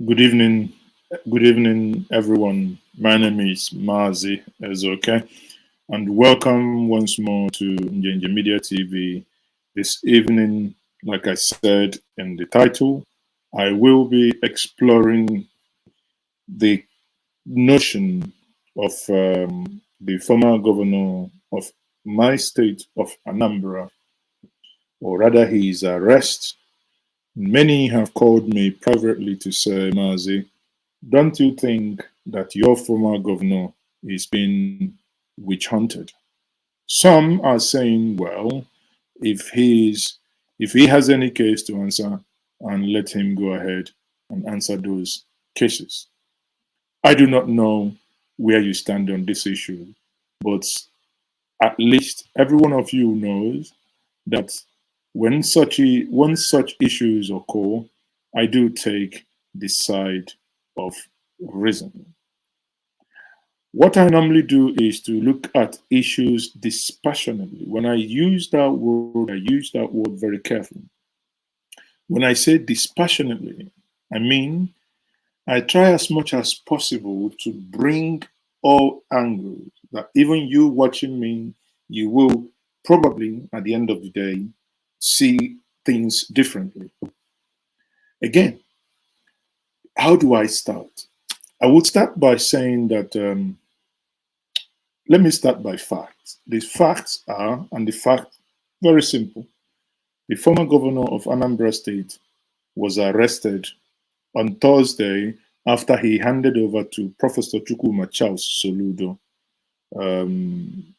Good evening, everyone. My name is Mazi Ezoke, and welcome once more to Njenje Media TV. This evening, like I said in the title, I will be exploring the notion of the former governor of my state of Anambra, or rather his arrest. Many have called me privately to say, Mazi, don't you think that your former governor is being witch hunted? Some are saying, well, if he's if he has any case to answer, and let him go ahead and answer those cases. I do not know where you stand on this issue, but at least every one of you knows that when such issues occur, I do take the side of reason. What I normally do is to look at issues dispassionately. When I use that word, I use that word very carefully. When I say dispassionately, I mean I try as much as possible to bring all angles that even you watching me, you will probably at the end of the day see things differently. Again, how do I start? I would start by saying that let me start by facts. The facts are, and the fact, very simple. The former governor of Anambra State was arrested on Thursday after he handed over to Professor Chukwuma Charles Soludo, um,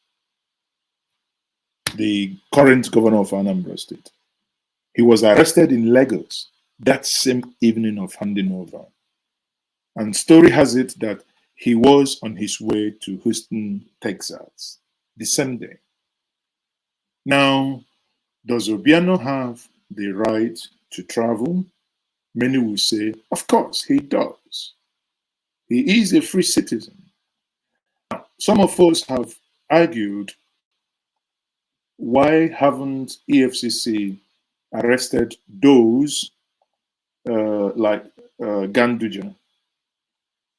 the current governor of Anambra State. He was arrested in Lagos that same evening of handing over. And story has it that he was on his way to Houston, Texas, the same day. Now, does Obiano have the right to travel? Many will say, of course, he does. He is a free citizen. Some of us have argued, why haven't EFCC arrested those like Ganduja?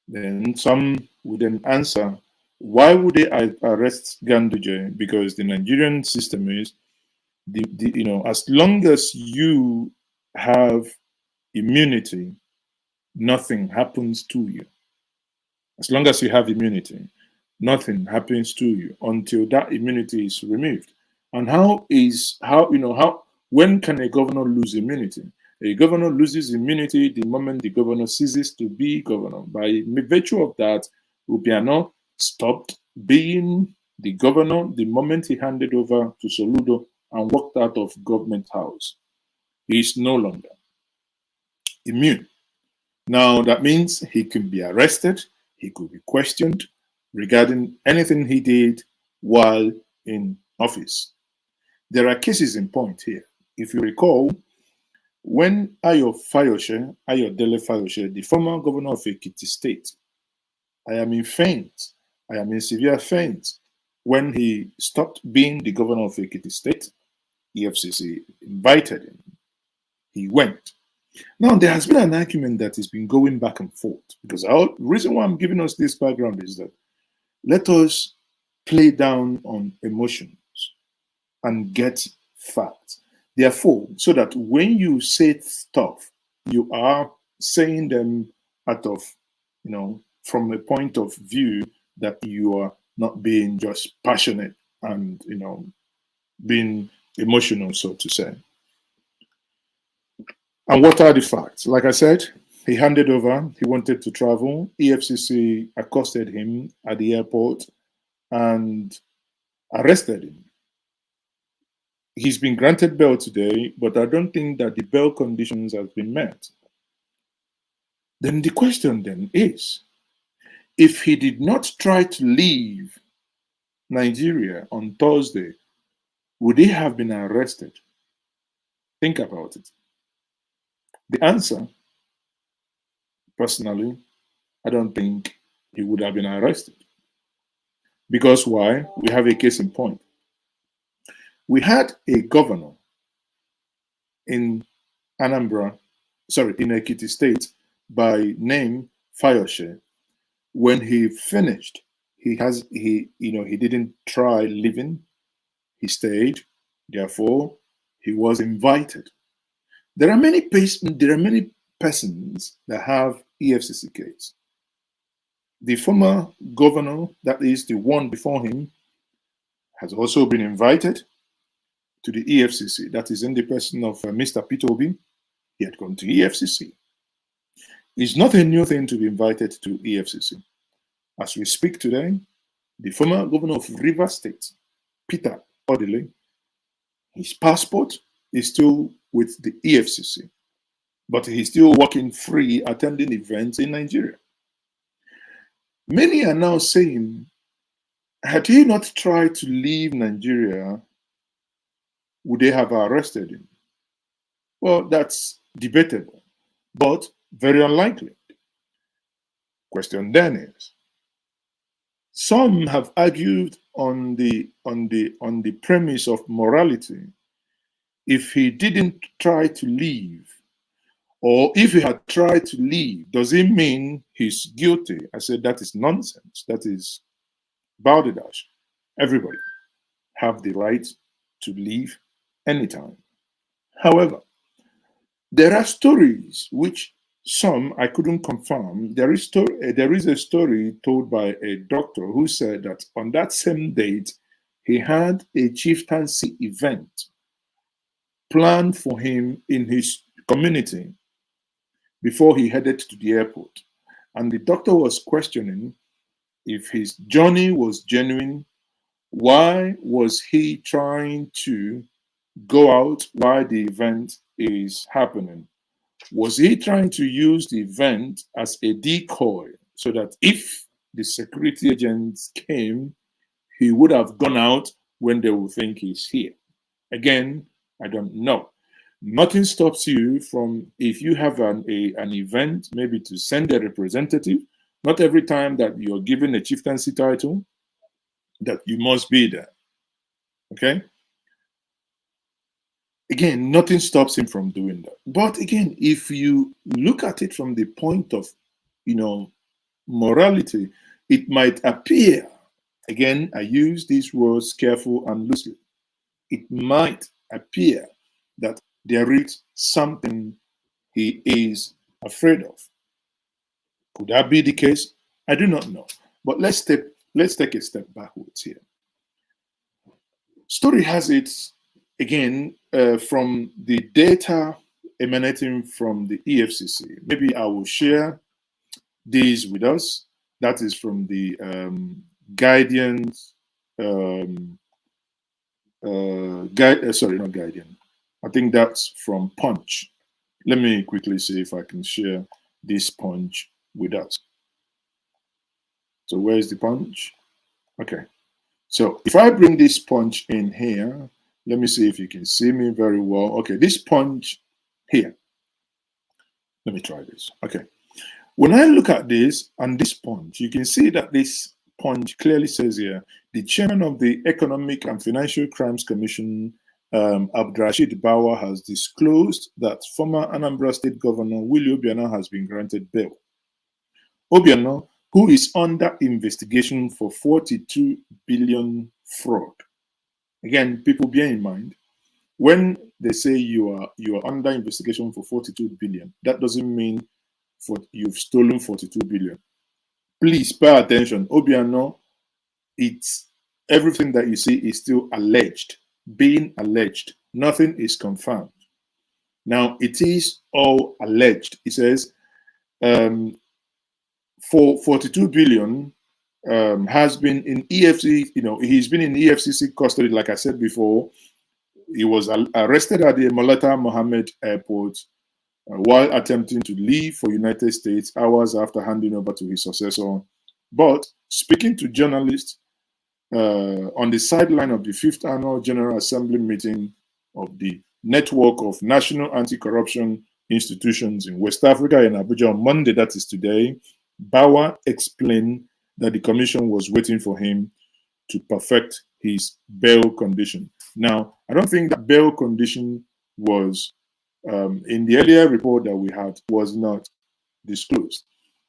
Then some would then answer, why would they arrest Ganduja? Because the Nigerian system is, as long as you have immunity, nothing happens to you. As long as you have immunity, nothing happens to you until that immunity is removed. And how when can a governor lose immunity? A governor loses immunity the moment the governor ceases to be governor. By virtue of that, Obiano stopped being the governor the moment he handed over to Soludo and walked out of government house. He is no longer immune. Now that means he can be arrested, he could be questioned regarding anything he did while in office. There are cases in point here. If you recall, when Ayodele Fayoshe, the former governor of Ekiti State, I am in faint, I am in severe faint, when he stopped being the governor of Ekiti State, EFCC invited him. He went. Now, there has been an argument that has been going back and forth because the reason why I'm giving us this background is that let us play down on emotions and get facts. Therefore, so that when you say stuff, you are saying them out of, from a point of view that you are not being just passionate and, being emotional, so to say. And what are the facts? Like I said, he handed over, he wanted to travel. EFCC accosted him at the airport and arrested him. He's been granted bail today, but I don't think that the bail conditions have been met. Then the question then is, if he did not try to leave Nigeria on Thursday, would he have been arrested? Think about it. The answer, personally, I don't think he would have been arrested. Because why? We have a case in point. We had a governor in in Ekiti State by name Fayose. When he finished, he didn't try leaving. He stayed. Therefore, he was invited. There are many persons that have EFCC case. The former governor, that is the one before him, has also been invited to the EFCC. That is in the person of Mr. Peter Obi. He had gone to EFCC. It's not a new thing to be invited to EFCC. As we speak today, the former governor of Rivers State, Peter Odili, his passport is still with the EFCC, but he's still working free, attending events in Nigeria. Many are now saying, had he not tried to leave Nigeria, would they have arrested him? Well, that's debatable, but very unlikely. Question then is, some have argued on the premise of morality. If he didn't try to leave, or if he had tried to leave, does it mean he's guilty? I said that is nonsense. That is balderdash. Everybody have the right to leave anytime. However, there are stories which some I couldn't confirm. There is a story told by a doctor who said that on that same date, he had a chieftaincy event planned for him in his community before he headed to the airport. And the doctor was questioning if his journey was genuine. Why was he trying to go out while the event is happening? Was he trying to use the event as a decoy so that if the security agents came, he would have gone out when they would think he's here? Again, I don't know. Nothing stops you from, if you have an event, maybe to send a representative. Not every time that you're given a chieftaincy title that you must be there. Okay? Again, nothing stops him from doing that. But again, if you look at it from the point of, morality, it might appear, again, I use these words careful and loosely, it might appear that there is something he is afraid of. Could that be the case? I do not know. But let's take a step backwards here. Story has it, again, from the data emanating from the EFCC. Maybe I will share these with us. That is from the Guardian's, sorry, not Guardian. I think that's from Punch. Let me quickly see if I can share this Punch with us. So where's the Punch? Okay. So if I bring this Punch in here, let me see if you can see me very well. Okay, this Punch here. Let me try this. Okay. When I look at this and this Punch, you can see that this Punch clearly says here, the chairman of the Economic and Financial Crimes Commission, Abdrashid Bawa, has disclosed that former Anambra State Governor Willie Obiano has been granted bail. Obiano, who is under investigation for 42 billion fraud. Again, people bear in mind, when they say you are under investigation for 42 billion, that doesn't mean you've stolen 42 billion. Please pay attention. Obiano, it's everything that you see is still alleged, being alleged. Nothing is confirmed. Now, it is all alleged. It says for 42 billion has been in EFCC, he's been in EFCC custody, like I said before. He was arrested at the Malata Mohammed Airport while attempting to leave for United States hours after handing over to his successor. But speaking to journalists on the sideline of the 5th Annual General Assembly meeting of the Network of National Anti-Corruption Institutions in West Africa in Abuja on Monday, that is today, Bawa explained that the commission was waiting for him to perfect his bail condition. Now, I don't think that bail condition was, in the earlier report that we had, was not disclosed.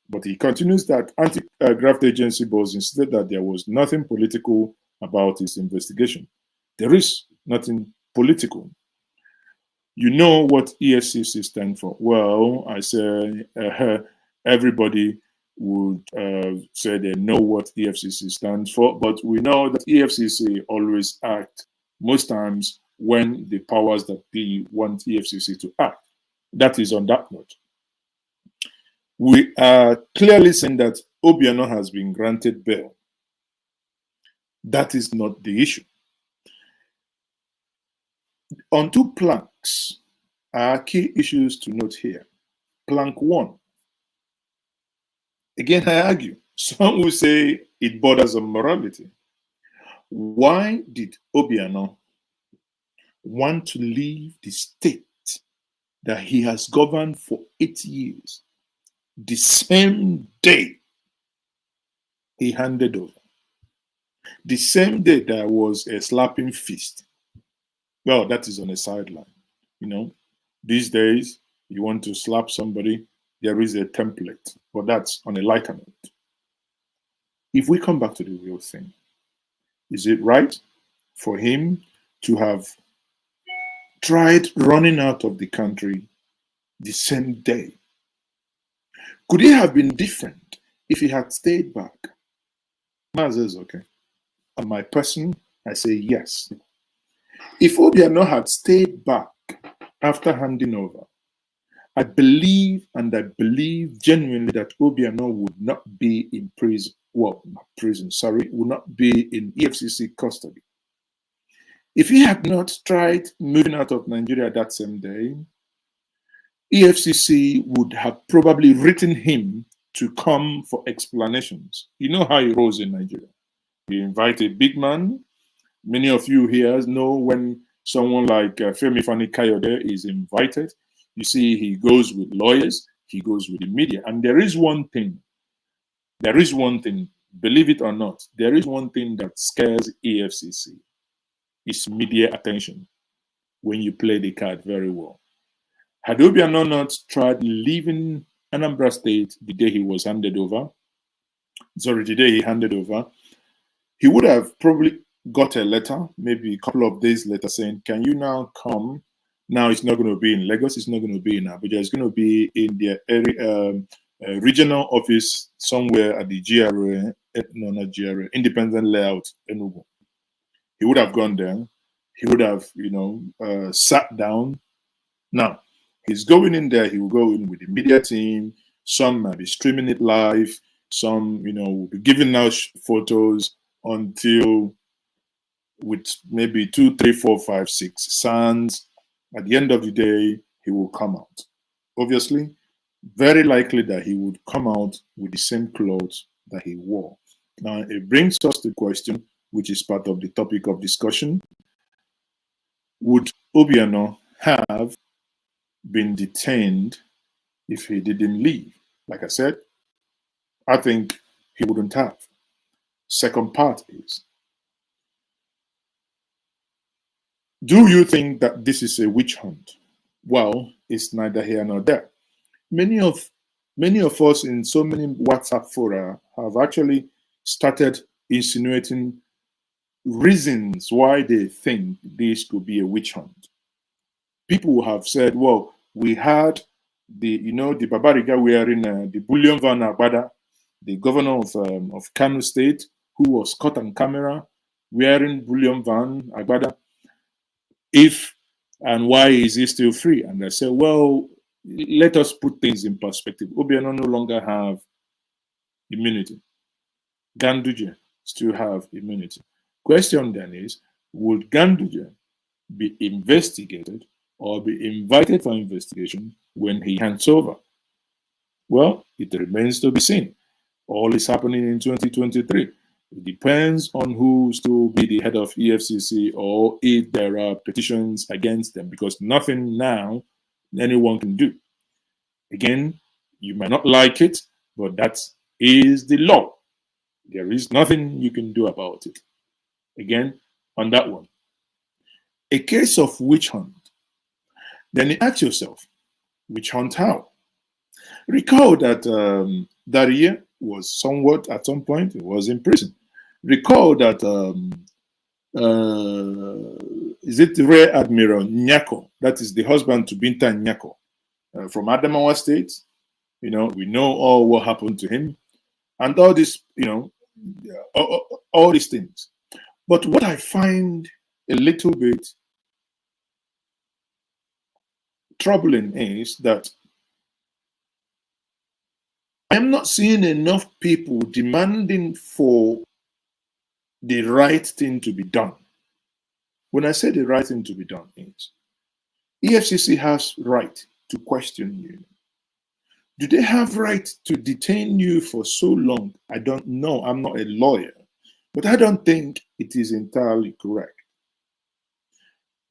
But he continues that anti-graft agency boss insisted that there was nothing political about his investigation. There is nothing political. You know what EFCC stands for? Well, I say everybody would say they know what EFCC stands for, but we know that EFCC always act most times when the powers that be want EFCC to act. That is on that note. We are clearly saying that Obiano has been granted bail. That is not the issue. On two planks are key issues to note here. Plank one. Again, I argue. Some will say it borders on morality. Why did Obiano want to leave the state that he has governed for 8 years the same day he handed over? The same day there was a slapping fist. Well, that is on a sideline. You know, these days, you want to slap somebody, there is a template, but that's on a lighter note. If we come back to the real thing, is it right for him to have tried running out of the country the same day? Could it have been different if he had stayed back? Maz is okay. On my person, I say yes. If Obiano had stayed back after handing over, I believe genuinely that Obiano would not be in prison, would not be in EFCC custody. If he had not tried moving out of Nigeria that same day, EFCC would have probably written him to come for explanations. You know how it rolls in Nigeria. You invite a big man. Many of you here know when someone like Femi Fani-Kayode is invited, you see he goes with lawyers, he goes with the media. And there is one thing, believe it or not, there is one thing that scares EFCC. It's media attention when you play the card very well. Had Obiano not tried leaving Anambra State the day he was handed over, the day he handed over, he would have probably got a letter, maybe a couple of days later, saying, can you now come? Now it's not going to be in Lagos, it's not going to be in Abuja, it's going to be in the area, regional office somewhere at the GRA, no, not GRA, Independent Layout, Enugu. He would have gone there. He would have, sat down. Now, he's going in there. He will go in with the media team. Some might be streaming it live. Some, will be giving out photos until with maybe 2, 3, 4, 5, 6 signs. At the end of the day, he will come out. Obviously, very likely that he would come out with the same clothes that he wore. Now, it brings us to the question, which is part of the topic of discussion. Would Obiano have been detained if he didn't leave? Like I said, I think he wouldn't have. Second part is, do you think that this is a witch hunt? Well, it's neither here nor there. Many of us in so many WhatsApp fora have actually started insinuating reasons why they think this could be a witch hunt. People have said, well, we had the Babariga wearing the bullion van Agbada, the governor of Kano State, who was caught on camera wearing bullion van Agbada. If and why is he still free? And I said, well, let us put things in perspective. Obiano no longer have immunity. Ganduje still have immunity. Question then is, would Ganduje be investigated or be invited for investigation when he hands over? Well, it remains to be seen. All is happening in 2023. It depends on who still be the head of EFCC or if there are petitions against them, because nothing now anyone can do. Again, you might not like it, but that is the law. There is nothing you can do about it. Again, on that one. A case of witch hunt. Then you ask yourself, witch hunt how? Recall that that year was somewhat, at some point, he was in prison. Recall that, is it Rear Admiral Nyako, that is the husband to Binta Nyako, from Adamawa State? You know, we know all what happened to him and all this, you know, all these things. But what I find a little bit troubling is that I am not seeing enough people demanding for the right thing to be done. When I say the right thing to be done is EFCC has right to question you. Do they have right to detain you for so long? I don't know. I'm not a lawyer, but I don't think it is entirely correct.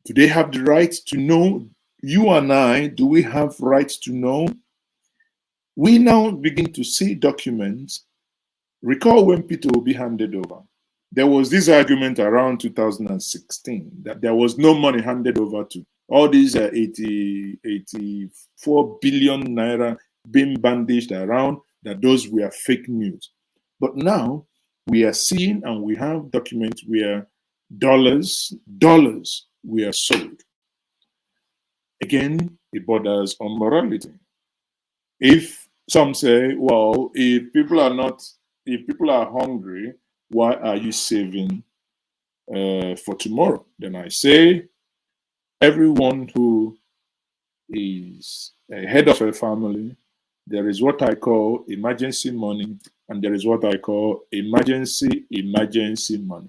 Do they have the right to know? You and I, do we have right to know? We now begin to see documents. Recall when Peter Obi handed over. There was this argument around 2016 that there was no money handed over to all these 84 billion naira being bandaged around, that those were fake news. But now we are seeing and we have documents where dollars were sold. Again, it borders on morality. If some say, well, if people are hungry, why are you saving for tomorrow? Then I say, everyone who is a head of a family, there is what I call emergency money, and there is what I call emergency money.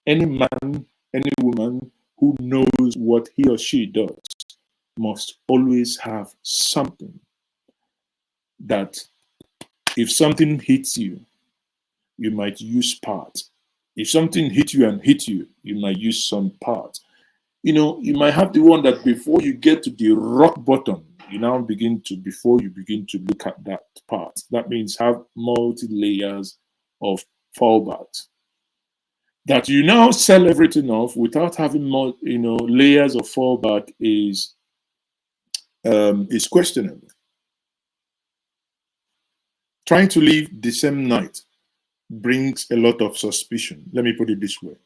Any man, any woman who knows what he or she does must always have something that if something hits you, you might use part. If something hit you and hit you, you might use some part. You know, you might have the one that before you get to the rock bottom, before you begin to look at that part. That means have multi-layers of fallbacks. That you now sell everything off without having more, layers of fallback is questionable. Trying to leave the same night brings a lot of suspicion. Let me put it this way.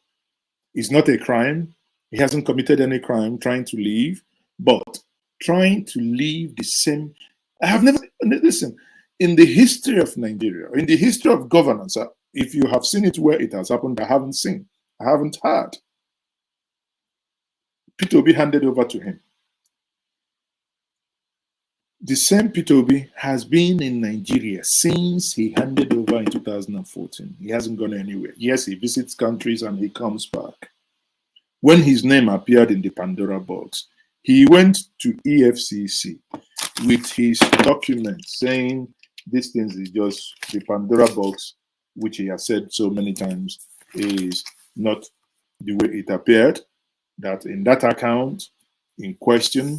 It's not a crime. He hasn't committed any crime trying to leave, but trying to leave the same. I have never, listen, in the history of Nigeria, in the history of governance, if you have seen it where it has happened, I haven't seen, I haven't heard. Peter Obi handed over to him. The same Peter Obi has been in Nigeria since he handed over in 2014. He hasn't gone anywhere. Yes, he visits countries and he comes back. When his name appeared in the Pandora box, he went to EFCC with his documents saying these things is just the Pandora box, which he has said so many times is not the way it appeared, that in that account in question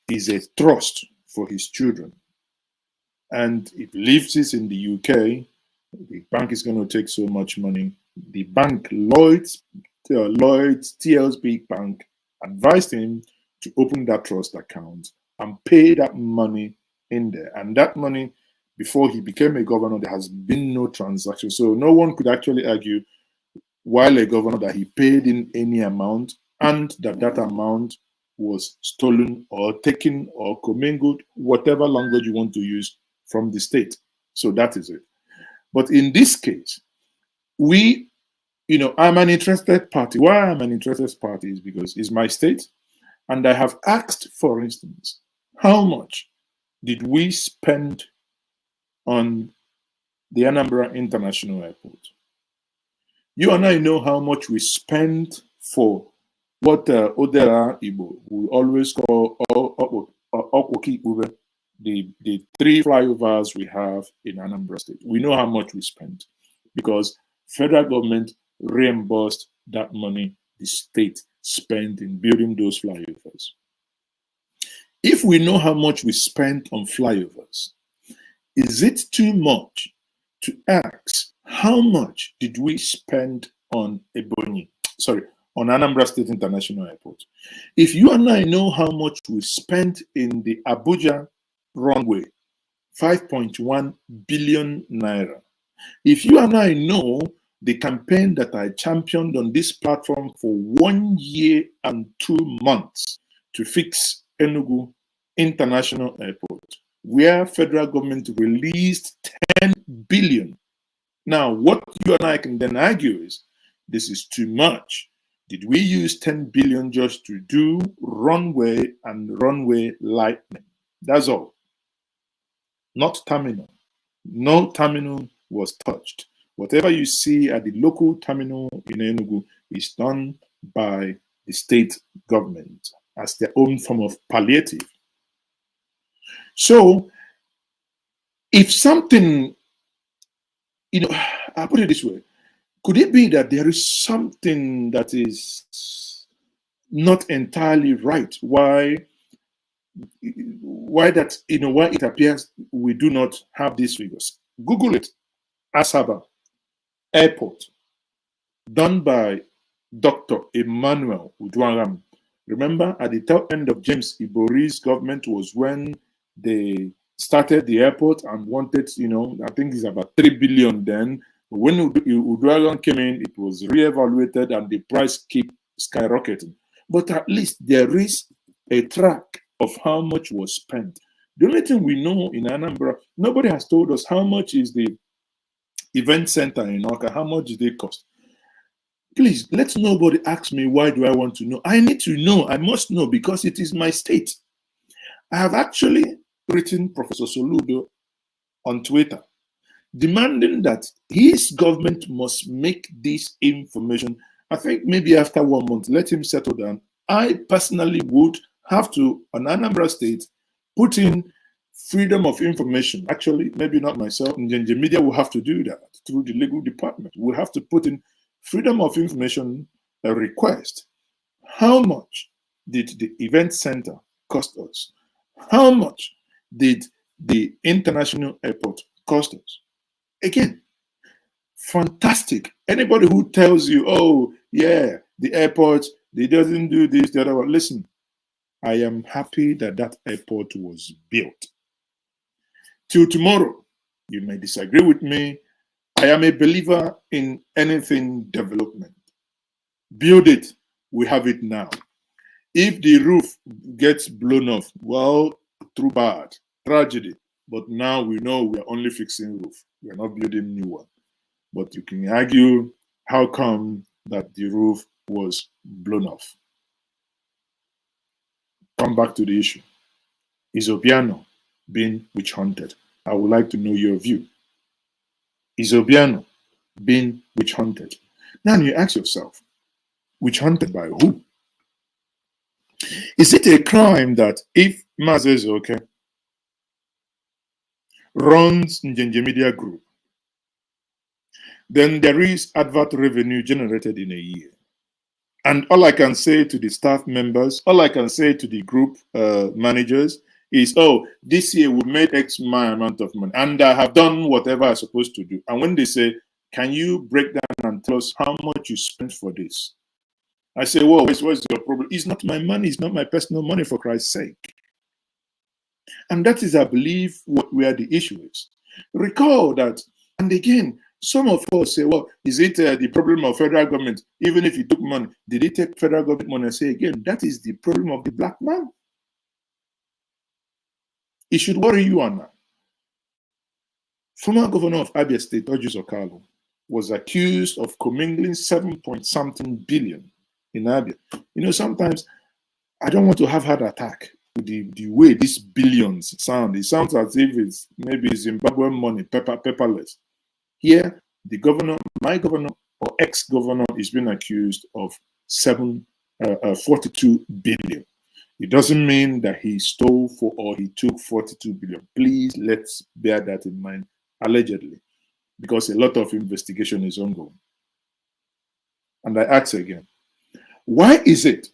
is a trust for his children. And if he leaves this in the UK, the bank is going to take so much money. The bank, Lloyd's TLSB Bank, advised him to open that trust account and pay that money in there. And that money, before he became a governor, there has been no transaction. So no one could actually argue while a governor that he paid in any amount and that amount was stolen or taken or commingled, whatever language you want to use, from the state. So that is it. But in this case, I'm an interested party. Why I'm an interested party is because it's my state. And I have asked, for instance, how much did we spend on the Anambra International Airport? You and I know how much we spent for what Odera Igbo we always call Okwoki Ube, the 3 flyovers we have in Anambra State. We know how much we spent because federal government reimbursed that money the state spent in building those flyovers. If we know how much we spent on flyovers, is it too much to ask how much did we spend on on Anambra State International Airport? If you and I know how much we spent in the Abuja runway 5.1 billion naira. If you and I know the campaign that I championed on this platform for 1 year and 2 months to fix Enugu International Airport, where federal government released 10 billion. Now, what you and I can then argue is this is too much. Did we use 10 billion just to do runway and runway lightning? That's all. Not terminal. No terminal was touched. Whatever you see at the local terminal in Enugu is done by the state government as their own form of palliative. So, if something, I'll put it this way, could it be that there is something that is not entirely right? Why it appears we do not have these figures? Google it. Asaba Airport, done by Dr. Emmanuel Uduagam. Remember, at the tail end of James Ibori's government was when they started the airport and wanted, I think it's about 3 billion then. When Uduagam came in, it was reevaluated and the price kept skyrocketing. But at least there is a track of how much was spent. The only thing we know in Anambra, nobody has told us how much is the event center in Oka, how much did they cost? Please, let nobody ask me why do I want to know. I need to know. I must know because it is my state. I have actually written Professor Soludo on Twitter demanding that his government must make this information. I think maybe after 1 month, let him settle down. I personally would have to, on Anambra State, put in freedom of information. Actually, maybe not myself. Njenje Media will have to do that through the legal department. We'll have to put in freedom of information a request. How much did the event center cost us? How much did the international airport cost us? Again, fantastic. Anybody who tells you, oh, yeah, the airport, they doesn't do this, the other one, listen, I am happy that that airport was built. Till tomorrow, you may disagree with me. I am a believer in anything development. Build it, we have it now. If the roof gets blown off, well, too bad, tragedy. But now we know we are only fixing roof. We are not building new one. But you can argue how come that the roof was blown off. Come back to the issue. Is Obiano being witch hunted? I would like to know your view. Is Obiano being witch hunted? Now you ask yourself, witch hunted by who? Is it a crime that if Mazes runs Njenje Media Group, then there is advert revenue generated in a year? And all I can say to the staff members, all I can say to the group managers is, oh, this year we made X amount of money and I have done whatever I'm supposed to do. And when they say, can you break down and tell us how much you spent for this? I say, well, what's your problem? It's not my money. It's not my personal money, for Christ's sake. And that is, I believe, where the issue is. Recall that, and again, some of us say, well, is it the problem of federal government? Even if he took money, did he take federal government money? I say again, that is the problem of the black man. It should worry you and I. Former governor of Abia State, Dodges Okalo, was accused of commingling 7-point-something billion in Abia. Sometimes I don't want to have heart attack with the way these billions sound. It sounds as if it's maybe Zimbabwean money, paperless. Here, the governor, my governor or ex-governor, is being accused of 42 billion. It doesn't mean that he stole or he took 42 billion. Please, let's bear that in mind, allegedly, because a lot of investigation is ongoing. And I ask again, why is it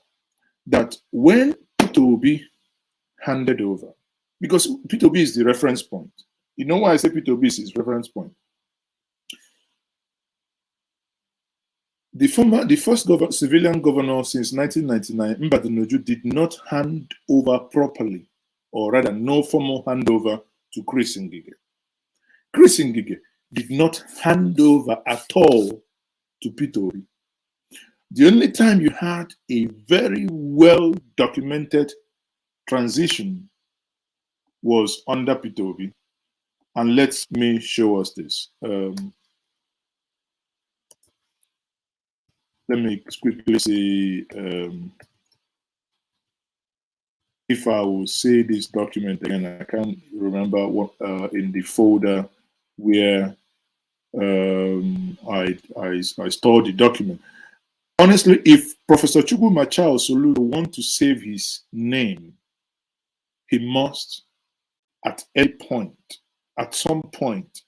that when P2B handed over, because P2B is the reference point. You know why I say P2B is his reference point? The first civilian governor since 1999, Mbadinoju, did not hand over properly, or rather no formal handover to Chris Ngige. Chris Ngige did not hand over at all to Peter Obi. The only time you had a very well documented transition was under Peter Obi. And let me show us this. Let me quickly see if I will say this document again. I can't remember what in the folder where I stored the document. Honestly, if Professor Chukwuma Charles Soludo wants to save his name, he must at some point,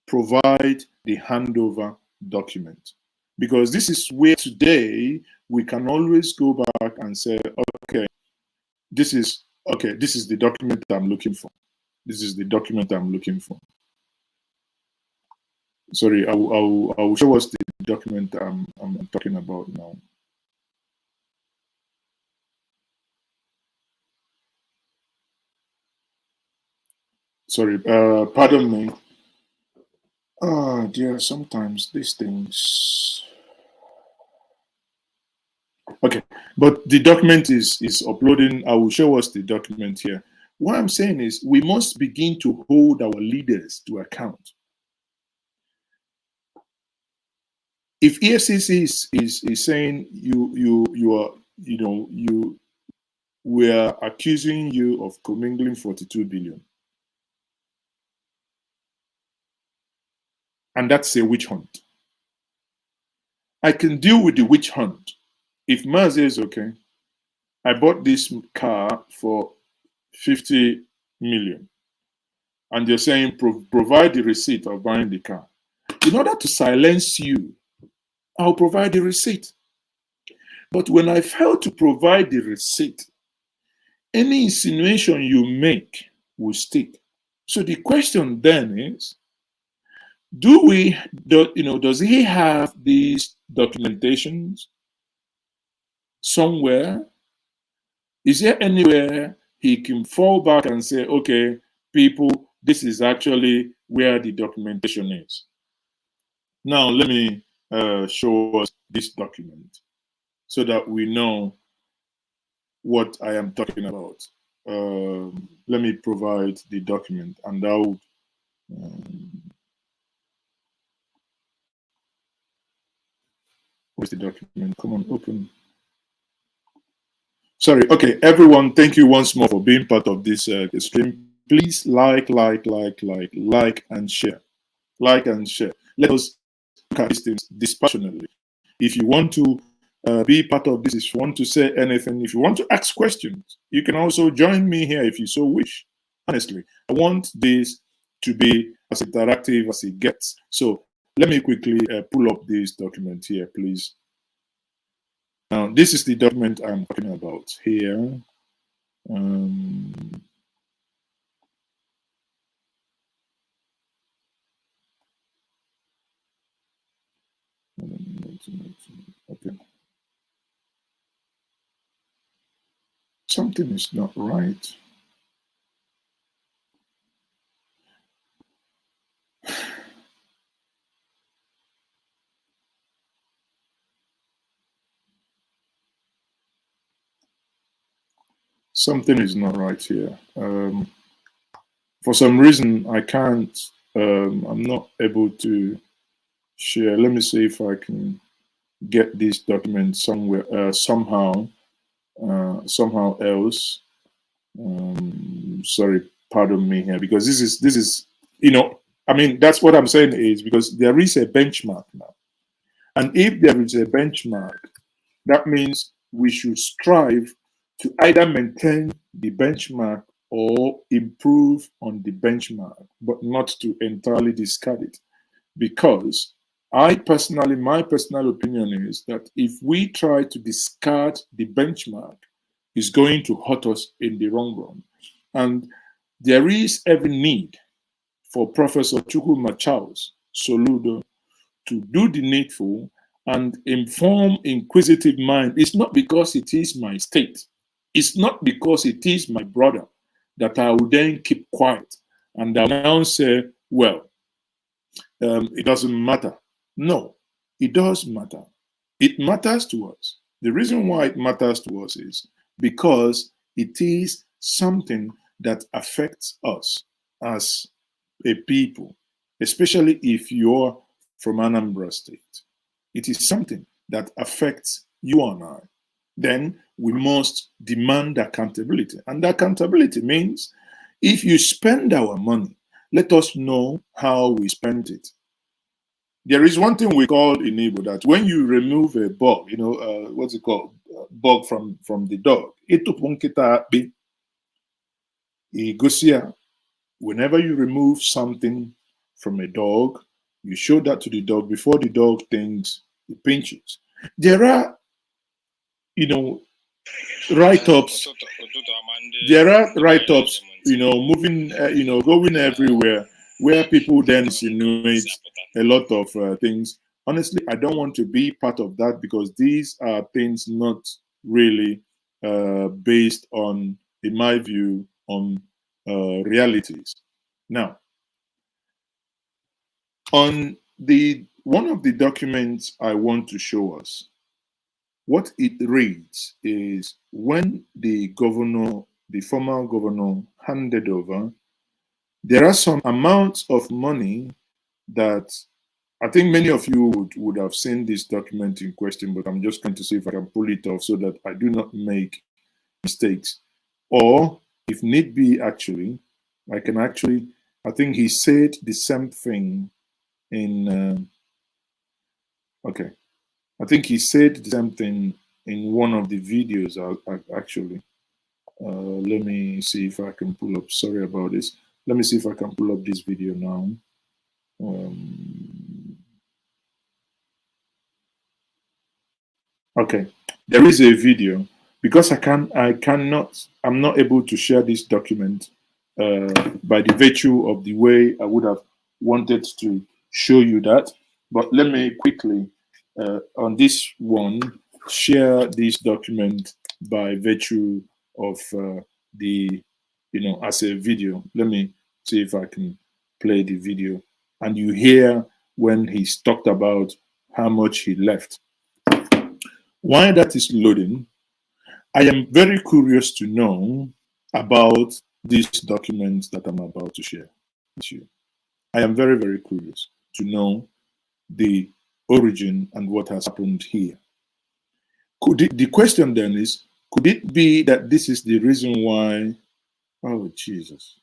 provide the handover document. Because this is where today we can always go back and say, okay, this is the document I'm looking for. This is the document I'm looking for. Sorry, I will show us the document I'm talking about now. Sorry, pardon me. Oh dear, sometimes these things. Okay, but the document is uploading. I will show us the document here. What I'm saying is we must begin to hold our leaders to account. If EFCC is saying we are accusing you of commingling 42 billion, and that's a witch hunt. I can deal with the witch hunt. If Mazi is okay, I bought this car for 50 million, and you're saying provide the receipt of buying the car. In order to silence you, I'll provide the receipt. But when I fail to provide the receipt, any insinuation you make will stick. So the question then is, does he have these documentations somewhere? Is there anywhere he can fall back and say, okay, people, this is actually where the documentation is? Now, let me show us this document so that we know what I am talking about. Let me provide the document, and I'll where's the document? Come on, open. Sorry. Okay, everyone, thank you once more for being part of this stream. Please like, and share. Like and share. Let us look at these things dispassionately. If you want to be part of this, if you want to say anything, if you want to ask questions, you can also join me here if you so wish. Honestly, I want this to be as interactive as it gets. So let me quickly pull up this document here, please. Now, this is the document I'm talking about here. Okay. Something is not right. Something is not right here. For some reason, I can't, I'm not able to share. Let me see if I can get this document somewhere, somehow else. Sorry, pardon me here, because this is, I mean, that's what I'm saying is because there is a benchmark now. And if there is a benchmark, that means we should strive to either maintain the benchmark or improve on the benchmark, but not to entirely discard it. Because my personal opinion is that if we try to discard the benchmark, it's going to hurt us in the long run. And there is every need for Professor Chukwuma Charles Soludo to do the needful and inform inquisitive mind. It's not because it is my state. It's not because it is my brother that I will then keep quiet And they'll now say, well, it doesn't matter. No, it does matter. It matters to us. The reason why it matters to us is because it is something that affects us as a people, especially if you're from Anambra State. It is something that affects you and I. Then we must demand accountability. And accountability means if you spend our money, let us know how we spent it. There is one thing we call in Igbo that when you remove a bug, what's it called? Bug from the dog. Whenever you remove something from a dog, you show that to the dog before the dog thinks it pinches. There are, write-ups. There are write-ups, moving, going everywhere where people then insinuate a lot of things. Honestly, I don't want to be part of that because these are things not really based on, in my view, on realities. Now, on one of the documents I want to show us, what it reads is when the former governor handed over, there are some amounts of money that I think many of you would have seen this document in question, but I'm just trying to see if I can pull it off so that I do not make mistakes. Or if need be, I think he said the same thing in, okay. I think he said the same thing in one of the videos, actually. Let me see if I can pull up. Sorry about this. Let me see if I can pull up this video now. Okay, there is a video because I'm not able to share this document by the virtue of the way I would have wanted to show you that. But let me quickly on this one share this document by virtue of as a video. Let me see if I can play the video and you hear when he's talked about how much he left. While that is loading, I am very curious to know about these documents that I'm about to share with you. I am very, very curious to know the origin and what has happened here. The question then is, could it be that this is the reason why, oh Jesus,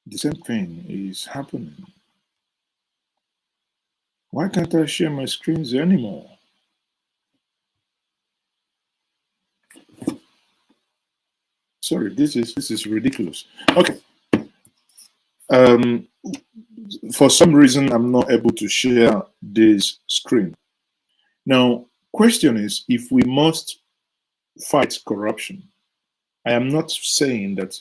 the same thing is happening? Why can't I share my screens anymore? Sorry, this is ridiculous. Okay. For some reason, I'm not able to share this screen. Now, question is, if we must fight corruption, I am not saying that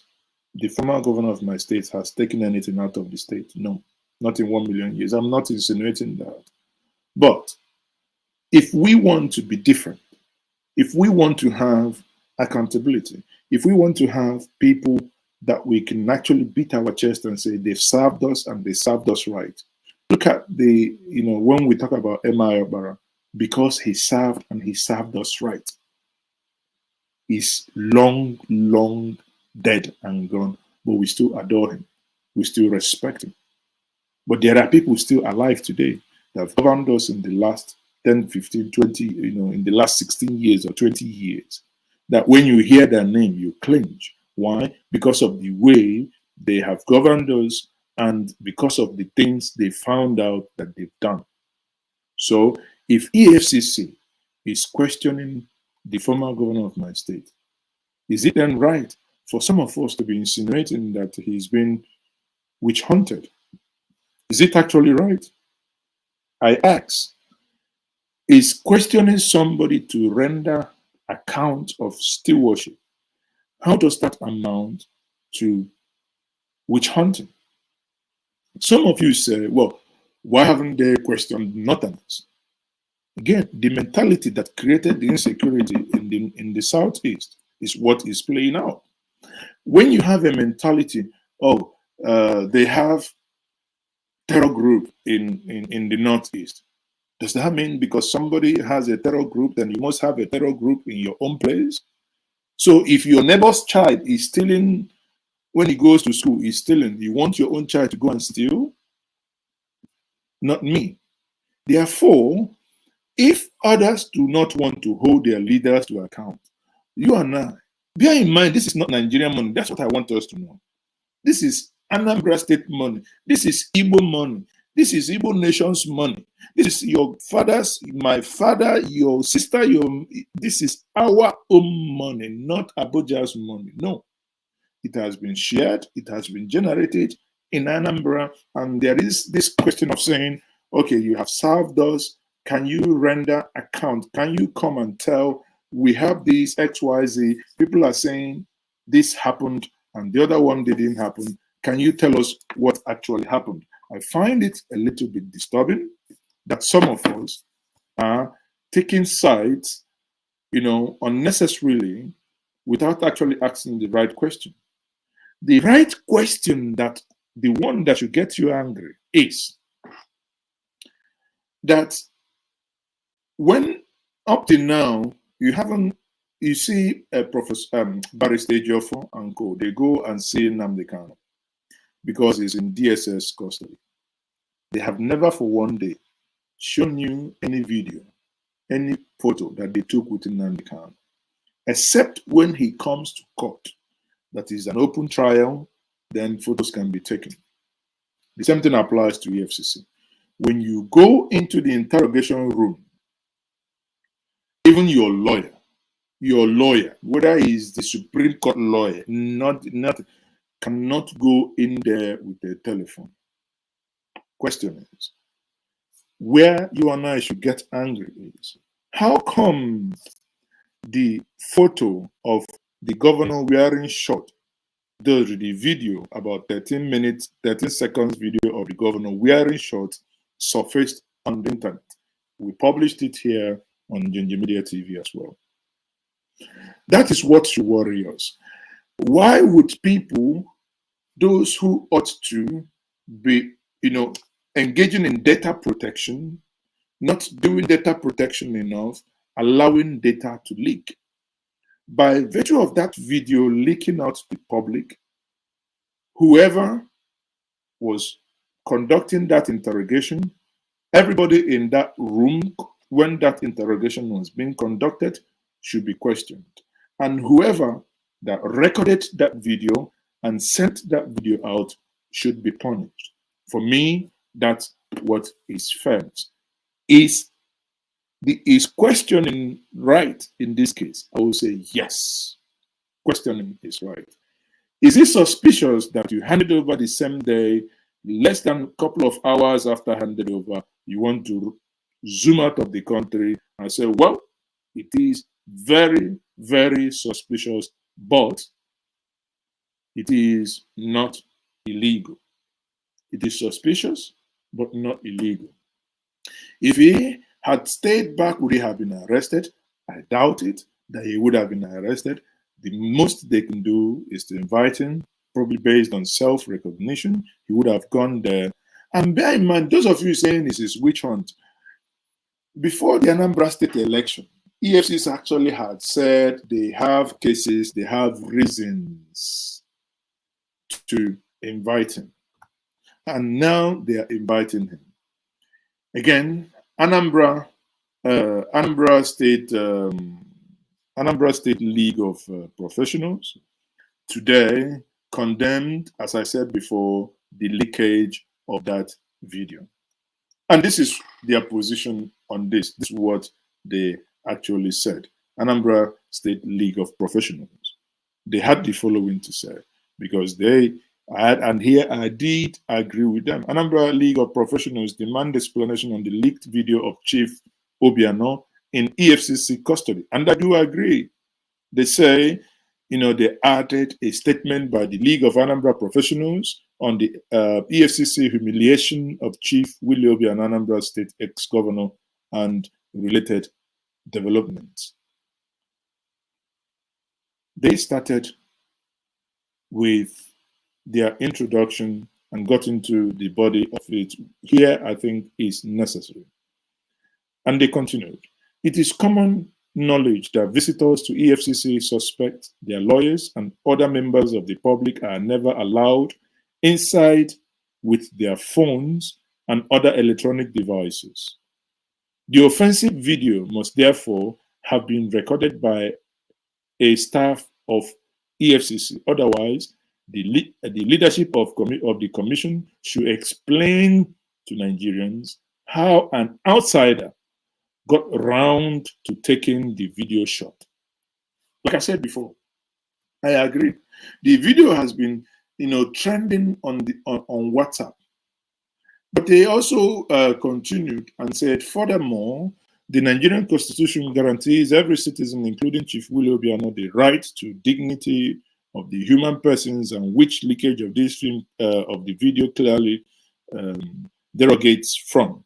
the former governor of my state has taken anything out of the state. No, not in 1 million years. I'm not insinuating that. But if we want to be different, if we want to have accountability, if we want to have people that we can actually beat our chest and say they've served us and they served us right. Look at when we talk about M.I. Obara, because he served and he served us right. He's long, long dead and gone, but we still adore him. We still respect him. But there are people still alive today that have governed us in the last 10, 15, 20, in the last 16 years or 20 years, that when you hear their name, you cringe. Why? Because of the way they have governed us and because of the things they found out that they've done. So if EFCC is questioning the former governor of my state, is it then right for some of us to be insinuating that he's been witch hunted? Is it actually right? I ask, is questioning somebody to render account of stewardship, how does that amount to witch hunting? Some of you say, well, why haven't they questioned Northerners? Again, the mentality that created the insecurity in the Southeast is what is playing out. When you have a mentality, oh, they have terror group in the Northeast, does that mean because somebody has a terror group, then you must have a terror group in your own place? So if your neighbor's child is stealing when he goes to school, he's stealing, you want your own child to go and steal? Not me. Therefore, if others do not want to hold their leaders to account, you and I, bear in mind, this is not Nigerian money. That's what I want us to know. This is Anambra State money. This is Igbo money. This is Igbo nation's money. This is your father's, my father, your sister, this is our own money, not Abuja's money. No. It has been shared, it has been generated in Anambra, and there is this question of saying, okay, you have served us, can you render account? Can you come and tell, we have these XYZ, people are saying this happened and the other one didn't happen. Can you tell us what actually happened? I find it a little bit disturbing that some of us are taking sides, unnecessarily without actually asking the right question. The right question, that the one that should get you angry, is that when up to now you see a professor, Barrister Ejiofor and co, they go and see Nnamdi Kanu because he's in DSS custody. They have never for one day shown you any video, any photo that they took with Nnamdi Kanu, except when he comes to court. That is an open trial, then photos can be taken. The same thing applies to EFCC. When you go into the interrogation room, even your lawyer, whether he's the Supreme Court lawyer, cannot go in there with a telephone. Question is, where you and I should get angry is, how come the photo of the governor wearing short, the video, about 13 minutes, 13 seconds video of the governor wearing shorts surfaced on the internet? We published it here on Njenje Media TV as well. That is what should worry us. Why would people, those who ought to be, engaging in data protection, not doing data protection enough, allowing data to leak? By virtue of that video leaking out to the public, whoever was conducting that interrogation, everybody in that room when that interrogation was being conducted should be questioned. And whoever that recorded that video and sent that video out should be punished. For me, that's what is fair. Is questioning right in this case? I will say yes. Questioning is right. Is it suspicious that you handed over the same day, less than a couple of hours after handed over, you want to zoom out of the country and say, well, it is very, very suspicious, but it is not illegal. It is suspicious, but not illegal. If he had stayed back, would he have been arrested? I doubt it, that he would have been arrested. The most they can do is to invite him, probably based on self-recognition. He would have gone there. And bear in mind, those of you saying this is witch hunt, before the Anambra State election, EFCC actually had said they have cases, they have reasons to invite him. And now they are inviting him. Again, Anambra State League of Professionals today condemned, as I said before, the leakage of that video. And this is their position on this. This is what they actually said. Anambra State League of Professionals. They had the following to say, because they had, and here I did agree with them. Anambra League of Professionals demand explanation on the leaked video of Chief Obiano in EFCC custody. And I do agree. They say, they added a statement by the League of Anambra Professionals on the EFCC humiliation of Chief Willie Obiano, Anambra State ex-governor, and related developments. They started with their introduction and got into the body of it here, I think, is necessary. And they continued. It is common knowledge that visitors to EFCC suspects, their lawyers, and other members of the public are never allowed inside with their phones and other electronic devices. The offensive video must therefore have been recorded by a staff of EFCC. Otherwise, the leadership of the commission should explain to Nigerians how an outsider got round to taking the video shot. Like I said before, I agree. The video has been, trending on WhatsApp. But they also continued and said, furthermore, the Nigerian Constitution guarantees every citizen, including Chief Willie Obiano, the right to dignity of the human persons, and which leakage of this film of the video clearly derogates from.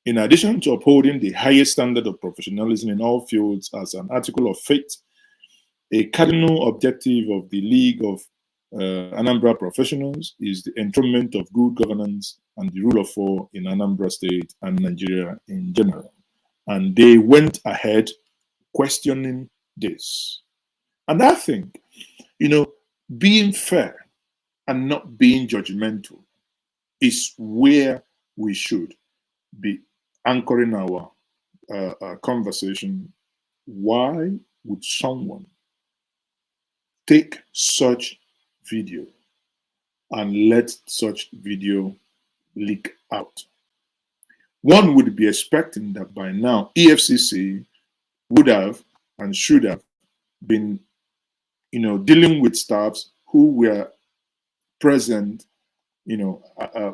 In addition to upholding the highest standard of professionalism in all fields as an article of faith, a cardinal objective of the League of Anambra Professionals is the enthronement of good governance and the rule of law in Anambra State and Nigeria in general. And they went ahead questioning this. And I think, being fair and not being judgmental is where we should be anchoring our conversation. Why would someone take such video and let such video leak out? One would be expecting that by now EFCC would have and should have been, dealing with staffs who were present,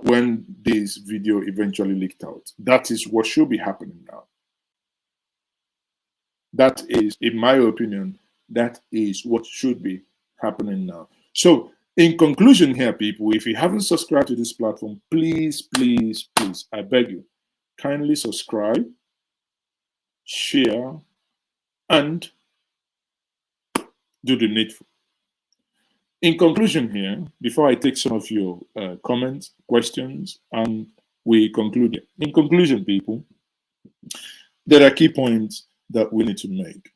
when this video eventually leaked out. That is what should be happening now. That is, in my opinion, that is what should be happening now. So, in conclusion here, people, if you haven't subscribed to this platform, please, please, please, I beg you, kindly subscribe, share, and do the needful. In conclusion here, before I take some of your comments, questions, and we conclude it. In conclusion, people, there are key points that we need to make.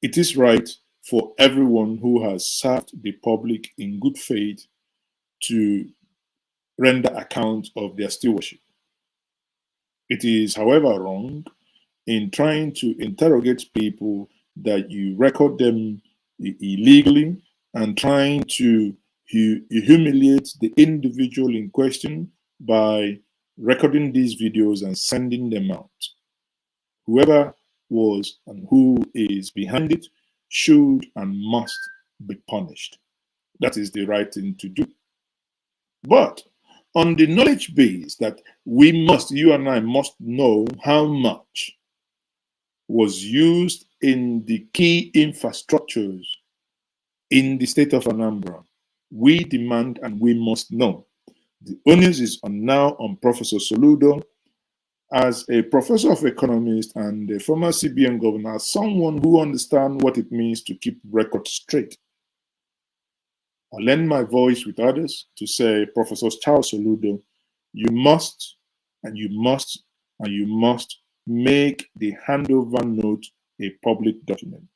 It is right for everyone who has served the public in good faith to render account of their stewardship. It is, however, wrong in trying to interrogate people that you record them illegally and trying to humiliate the individual in question by recording these videos and sending them out. Whoever was and who is behind it should and must be punished. That is the right thing to do. But on the knowledge base that you and I must know how much was used in the key infrastructures in the state of Anambra, we demand and we must know. The onus is now on Professor Soludo, as a professor of economics and a former CBN governor, as someone who understands what it means to keep records straight. I lend my voice with others to say, Professor Charles Soludo, you must and you must and you must make the handover note a public document.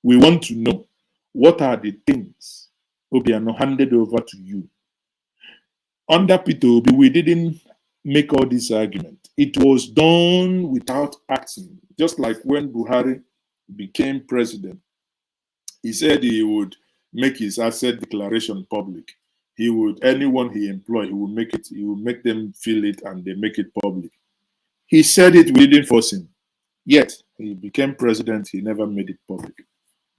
We want to know what are the things Obiano handed over to you. Under Peter Obi, we didn't make all this argument. It was done without asking. Just like when Buhari became president, he said he would make his asset declaration public. He would, anyone he employed, he would make them feel it and they make it public. He said it, we didn't force him. Yet, he became president, he never made it public.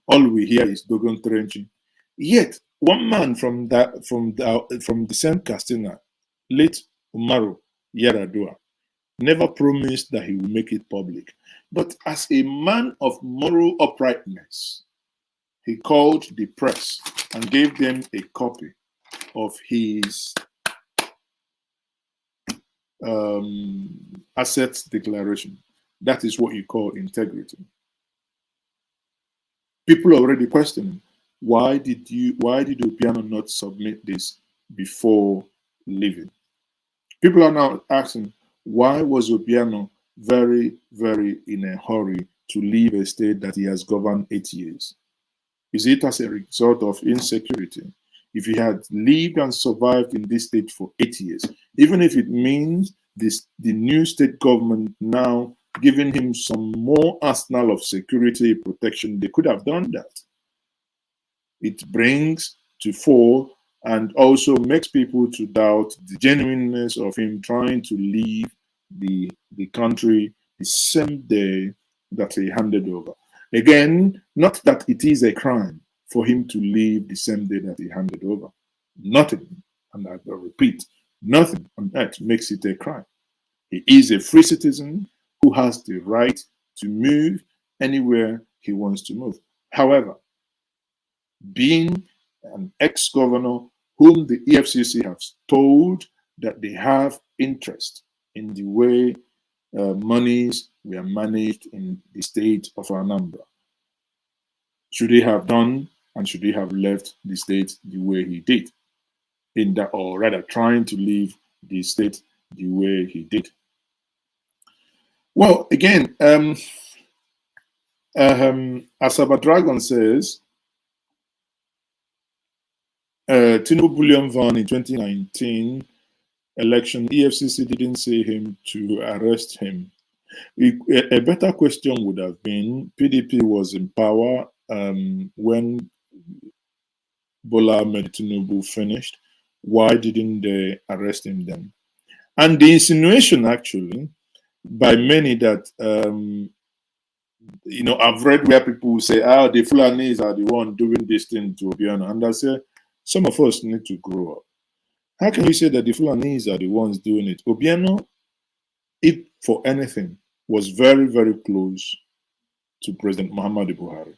All we hear is Dogon Trenching. Yet, one man from the same Castina, late Umaru Yaradua, never promised that he would make it public. But as a man of moral uprightness, he called the press and gave them a copy of his assets declaration. That is what you call integrity. People are already questioning, why did Obiano not submit this before leaving? People are now asking, why was Obiano very, very in a hurry to leave a state that he has governed 8 years? Is it as a result of insecurity? If he had lived and survived in this state for 8 years, even if it means the new state government now giving him some more arsenal of security protection, they could have done that. It brings to fore and also makes people to doubt the genuineness of him trying to leave the country the same day that he handed over. Again, not that it is a crime for him to leave the same day that he handed over. Nothing, and I will repeat, nothing on earth makes it a crime. He is a free citizen who has the right to move anywhere he wants to move. However, being an ex-governor whom the EFCC has told that they have interest in the way monies were managed in the state of Anambra, should he have done and should he have left the state the way he did, in that, or rather trying to leave the state the way he did? Well, again, Asaba Dragon says, Tinubu Bullion Van in 2019 election, EFCC didn't say him to arrest him. A better question would have been, PDP was in power when Bola Ahmed Tinubu finished. Why didn't they arrest him then? And the insinuation, actually, by many that, I've read where people say, the Fulanis are the one doing this thing to Obiano. And I say, some of us need to grow up. How can you say that the Fulanis are the ones doing it? Obiano, if for anything, was very, very close to President Muhammadu Buhari.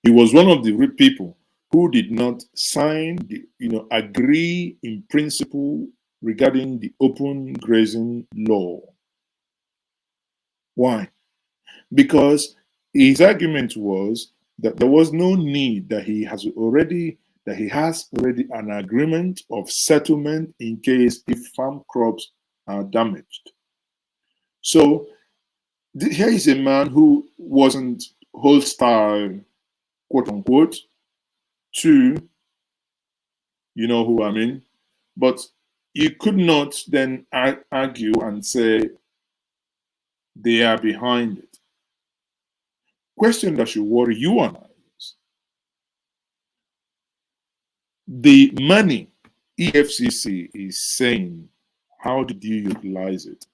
He was one of the people who did not sign, agree in principle regarding the open grazing law. Why? Because his argument was that there was no need, that he has already an agreement of settlement in case if farm crops are damaged. So here is a man who wasn't hostile, quote unquote, to, you know who I mean, but you could not then argue and say they are behind it. Question that should worry you and I is the money EFCC is saying, how did you utilize it?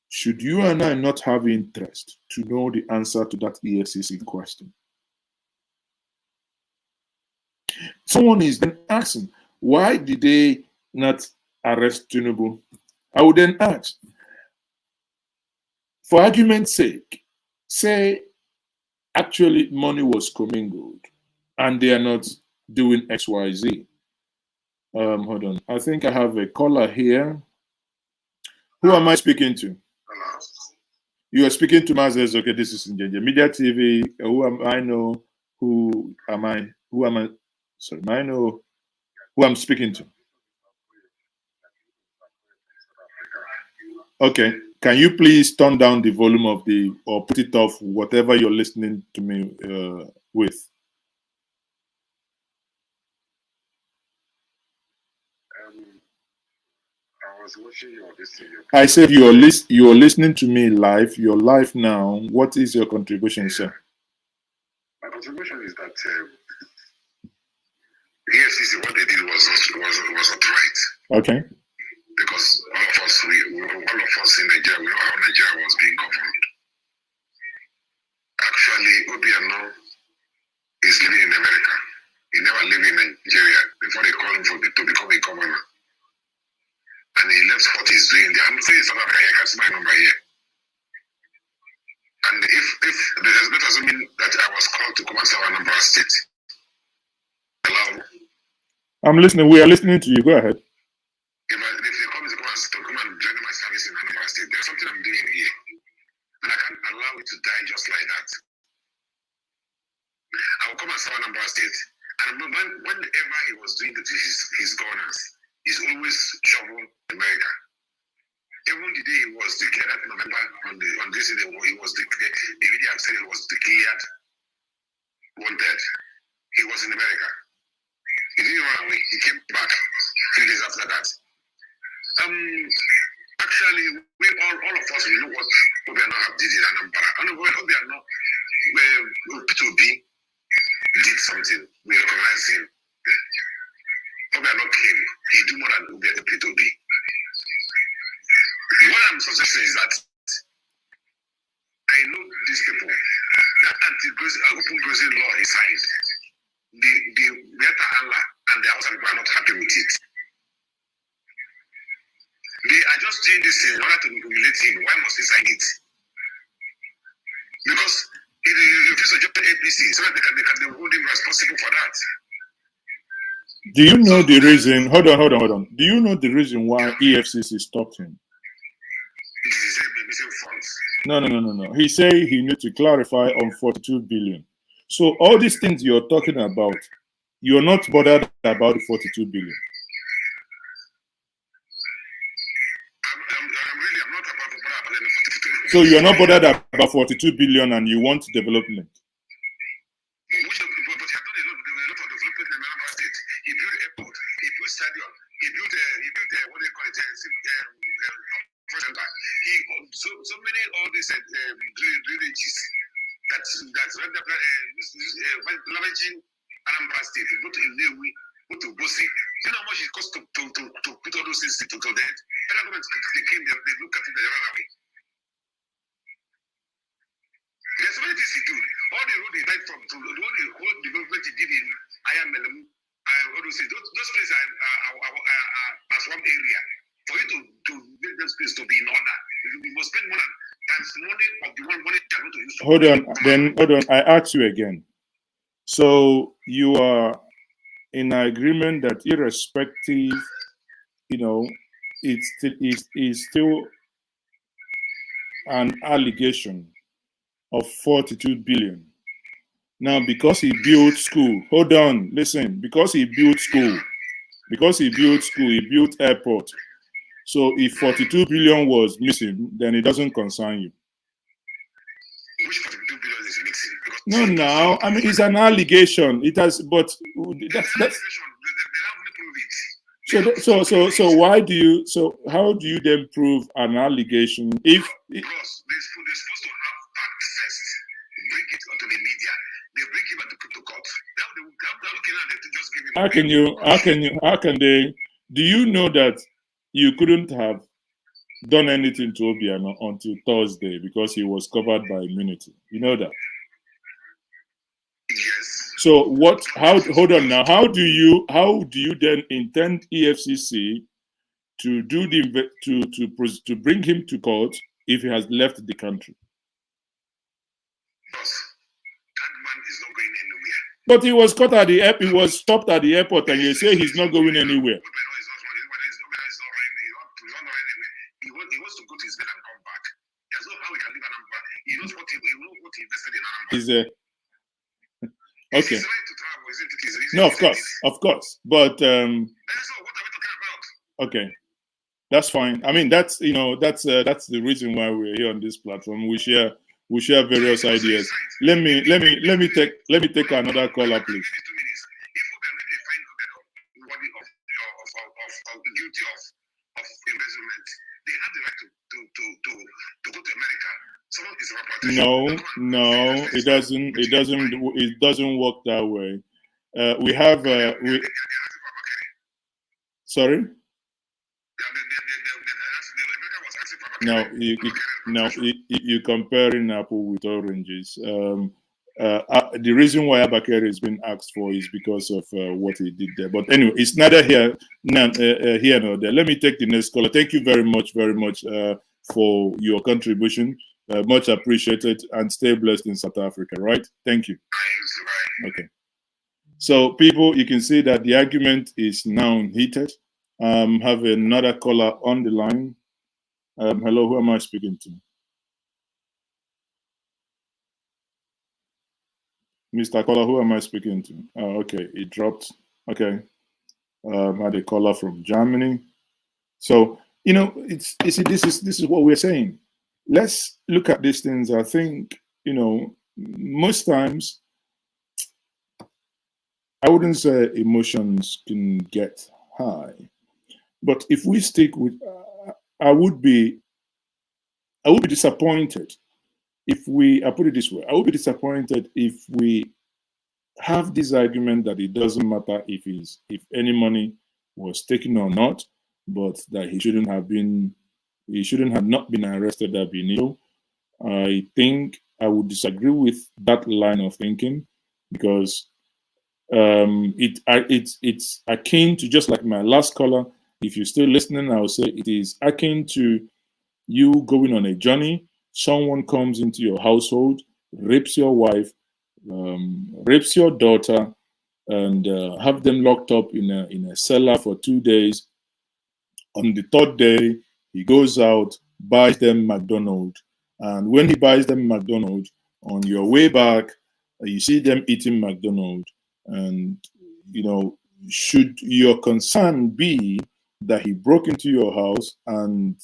Should you and I not have interest to know the answer to that EFCC question? Someone is then asking, why did they not arrest Tinubu? I would then ask, for argument's sake, say actually money was commingled and they are not doing XYZ. Hold on. I think I have a caller here. Who am I speaking to? You are speaking to Mazes. Okay, this is Njenje Media TV. Who am I? Know who am I? Who am I? Sorry, I know who I'm speaking to. Okay, can you please turn down the volume of or put it off, whatever you're listening to me with? I was watching your listening. I said you're listening to me live. You're live now. What is your contribution, sir? My contribution is that EFCC, what they did was not right. Okay. Because all of us in Nigeria, we know how Nigeria was being governed. Actually, Obiano is living in America. He never lived in Nigeria before they called him to become a governor. And he left what he's doing there. I'm saying South Africa here, I can see my number here. And if that doesn't mean that I was called to come and serve Anambra State. Hello? I'm listening. We are listening to you. Go ahead. If they call me to come and join my service in Anambra State, there's something I'm doing here. And I can't allow it to die just like that. I will come and serve Anambra State. whenever he was doing his governance, he's always shoveling America. Even the day he was declared that November on this day, he was declared. The media said he was declared wanted. He was in America. He didn't run away. He came back 3 days after that. Actually, we all of us, we know what Obiano have did in Anambra. And when Obiano, P2B did something, we recognize him. Obiano came. He did more than Obiano P2B. What I'm suggesting is that I know these people. That open grazing law is signed. The Beata Allah and the Hausa people are not happy with it. They are just doing this in order to humiliate him. Why must he sign it? Because if he's a job APC, so that they can hold him responsible for that. Do you know the reason? Hold on. Do you know the reason why EFCC stopped him? It is the same missing funds. No. He said he needs to clarify on 42 billion. So all these things you're talking about, you're not bothered about the 42 billion. I'm not about the 42 billion. So you're not bothered about 42 billion and you want development. But he has done a lot of development in Anambra State. He built airport, he built stadium, he built what they call it, center. So many all these villages that's leveraging Anambra State. Go to Inewi, go to Bosi. You know how much it costs to put all those things to that? Federal government, they came there, they look at it, they run away. There's so many things he did. All the road he died from, all the whole development he did in IMLM, those places are as one area. For you to make those places to be in order, you must spend more than money of the one money you're going to use. Hold on. I ask you again. So you are in agreement that irrespective, it's still an allegation of 42 billion. Now, because he built school, hold on, listen, because he built school, he built airport. So if 42 billion was missing, then it doesn't concern you. Which 42 billion is missing? No, now, I mean, it's an allegation. It has, but that's. So why do you? So how do you then prove an allegation if? They're supposed to have fact first. Bring it to the media. They bring it to court. How can they? Do you know that you couldn't have done anything to Obiano until Thursday because he was covered by immunity? You know that. Yes. So what? Hold on now. How do you then intend EFCC to do to bring him to court if he has left the country? Boss, that man is not going anywhere. But he was caught at the airport. He was stopped at the airport, and you say he's not going anywhere. He wants to go to his bed and come back. There's no how he can leave Anambra. He knows what he invested in Anambra. Is there? Okay. It's right to travel, isn't it? No, of course. But so what are we talking about? Okay, that's fine. I mean, that's the reason why we're here on this platform. We share various ideas. Let me take another caller, please. If they find worthy of guilty of embezzlement, they have the right to go to America. Someone is reported. No, it doesn't work that way. We have sorry. No, you're comparing apple with oranges. The reason why Abakari is being asked for is because of what he did there. But anyway, it's neither here nor there. Let me take the next caller. Thank you very much for your contribution. Much appreciated, and stay blessed in South Africa, right? Thank you. Okay. So, people, you can see that the argument is now heated. Have another caller on the line. Hello, who am I speaking to? Mr. Caller, who am I speaking to? Okay, it dropped. Okay. Had a caller from Germany. So, this is what we're saying. Let's look at these things. I think, most times I wouldn't say emotions can get high, but if we stick with, I would be disappointed if we. I put it this way: I would be disappointed if we have this argument that it doesn't matter if any money was taken or not, but that he shouldn't have not been arrested at Benito. I think I would disagree with that line of thinking because it's akin to, just like my last caller. If you're still listening, I would say it is akin to you going on a journey. Someone comes into your household, rapes your wife, rapes your daughter, and have them locked up in a cellar for 2 days. On the third day, he goes out, buys them McDonald's, and when he buys them McDonald's, on your way back, you see them eating McDonald's, and should your concern be that he broke into your house and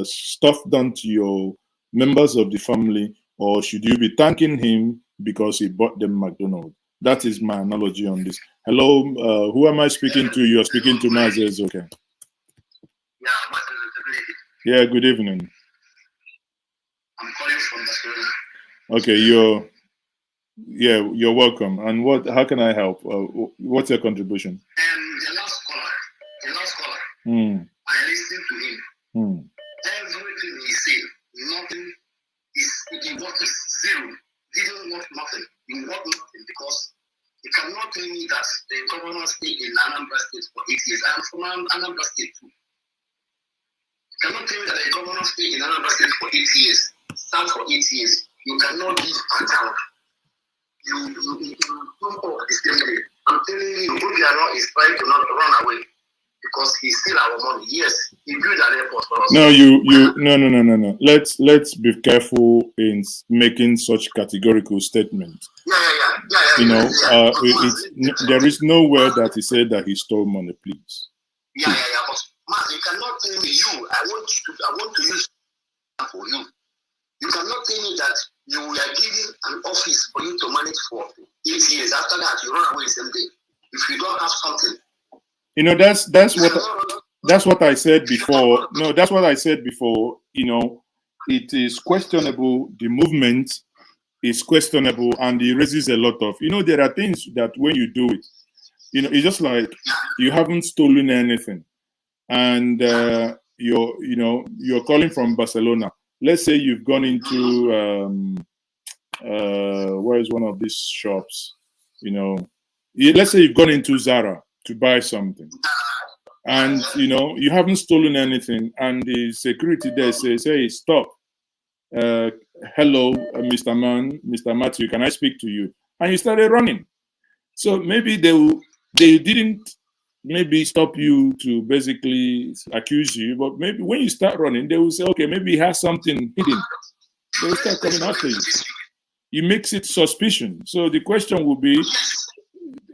stuff done to your members of the family, or should you be thanking him because he bought them McDonald's? That is my analogy on this. Hello, who am I speaking to? You're speaking to Mazes, okay. Yeah, good evening. I'm calling from Barcelona. Okay, you're welcome. And how can I help? What's your contribution? The last caller, I listened to him. Everything he said, nothing he worked zero. Didn't work nothing. He worked nothing because you cannot tell me that the governor stayed in Anambra State for 8 years. I'm from Anambra State too. You cannot tell me that the governor stayed in Anambra State for 8 years. Stand for 8 years. You cannot give account. You don't talk the same way. I'm telling you, Obiano is trying to not run away because he steal our money. Yes, he built an airport for us. No. Let's be careful in making such categorical statements. Yeah. There is nowhere that he said that he stole money, please. Yeah. But man, you cannot tell me I want to use for you. You cannot tell me that you were given an office for you to manage for 8 years. After that, you run away the same day. If you don't have something. That's what I said before. No, that's what I said before. It is questionable. The movement is questionable, and it raises a lot of. There are things that when you do it, it's just like you haven't stolen anything, and you're calling from Barcelona. Let's say you've gone into where is one of these shops? Let's say you've gone into Zara to buy something, and you haven't stolen anything, and the security there says, "Hey, stop! Hello, Mr. Matthew, can I speak to you?" And you started running. So maybe they didn't maybe stop you to basically accuse you, but maybe when you start running, they will say, okay, maybe he has something hidden. They will start coming after you. It makes it suspicion. So the question will be,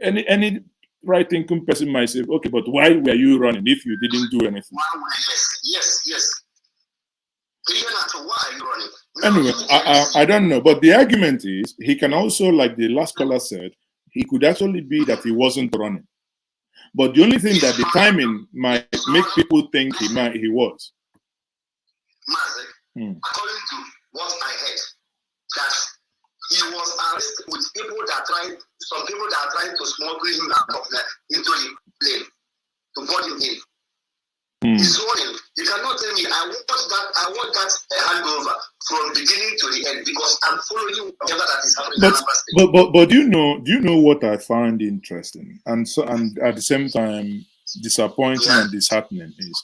any right thinking person might say, okay, but why were you running if you didn't do anything? Yes. Even after why are you running? Anyway, I don't know, but the argument is he can also, like the last caller said, he could actually be that he wasn't running. But the only thing that the timing might make people think he was. According to what I heard, that he was arrested with some people that are trying to smuggle him out into the plane to board him in. He's running. You cannot tell me I want that handover from beginning to the end because I'm following whatever that is happening. But do you know what I find interesting and at the same time disappointing and disheartening is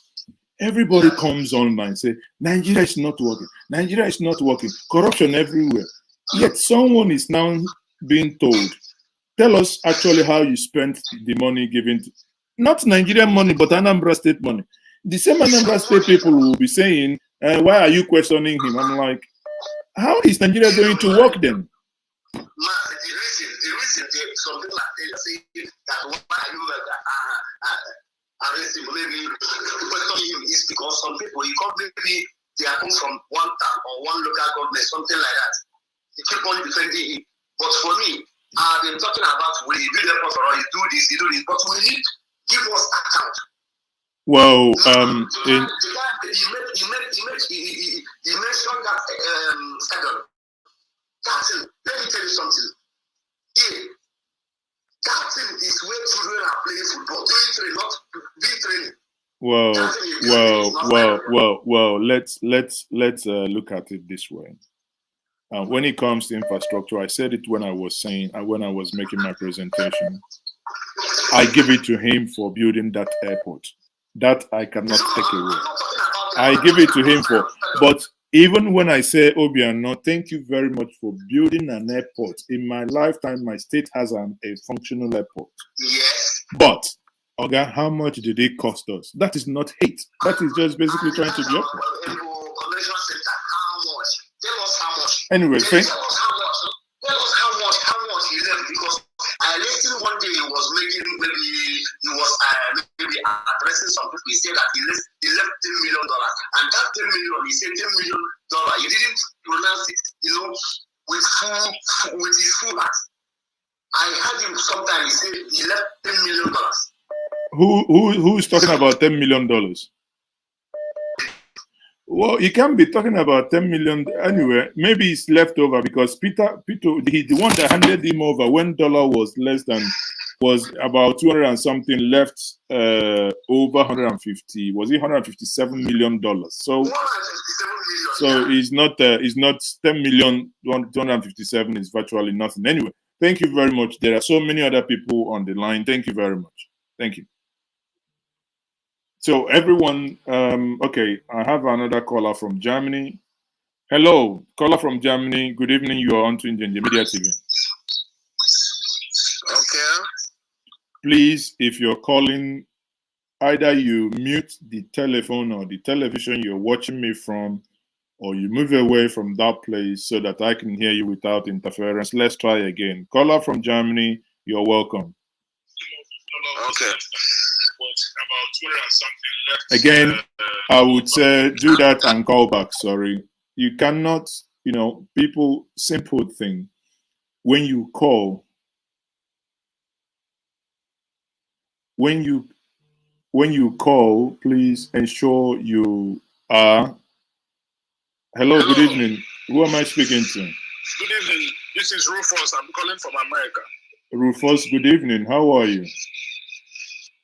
everybody comes online and say Nigeria is not working, corruption everywhere. Yet someone is now being told, tell us actually how you spent the money given to, not Nigerian money but Anambra State money. The same Anambra State people will be saying, why are you questioning him? I'm like, how is Nigeria going to work then? The reason some people are saying that why are you like that? people, you come maybe they are come from one town or one local government, something like that. You keep on defending him. But for me, I've been talking about when you do the process or you do this, but we need give us account. Well, The guy you mentioned that second. Let me tell you something. Here, that thing is where children are playing football, doing training, not being training. Well. Let's look at it this way. When it comes to infrastructure, I said it when I was making my presentation. I give it to him for building that airport. That I cannot take away. I give it to him for. But even when I say Obiano, thank you very much for building an airport. In my lifetime, my state has a functional airport. Yes. But okay, how much did it cost us? That is not hate. That is just basically trying to be up. Anyway, tell us how much he left, because I listened one day he was making maybe addressing some people. He said that he left $10 million, and that $10 million, he said $10 million. He didn't pronounce it, with his full heart. I heard him sometime. He said he left $10 million. Who is talking about $10 million? Well, you can't be talking about 10 million anyway. Maybe it's left over because Peter, the one that handed him over when dollar was about 200 and something, left over 150. Was it 157 million dollars? So it's not 10 million. 257 is virtually nothing. Anyway, thank you very much. There are so many other people on the line. Thank you very much. Thank you. So everyone, okay, I have another caller from Germany. Hello, caller from Germany. Good evening. You are on to Njenje Media TV. Okay. Please, if you're calling, either you mute the telephone or the television you're watching me from, or you move away from that place so that I can hear you without interference. Let's try again. Caller from Germany, you're welcome. Okay. Again, I would say do that and call back. Sorry, you cannot. People. Simple thing. When you call, please ensure you are. Hello. Good evening. Who am I speaking to? Good evening. This is Rufus. I'm calling from America. Rufus, good evening. How are you?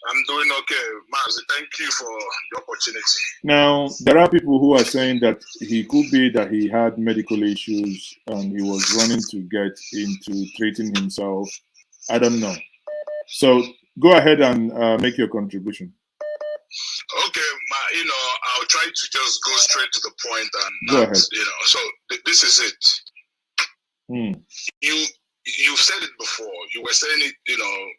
I'm doing okay, Mazi. Thank you for the opportunity. Now, there are people who are saying that he could be that he had medical issues and he was running to get into treating himself. I don't know. So go ahead and make your contribution. Okay, I'll try to just go straight to the point and go ahead. So this is it. You've said it before. You were saying it,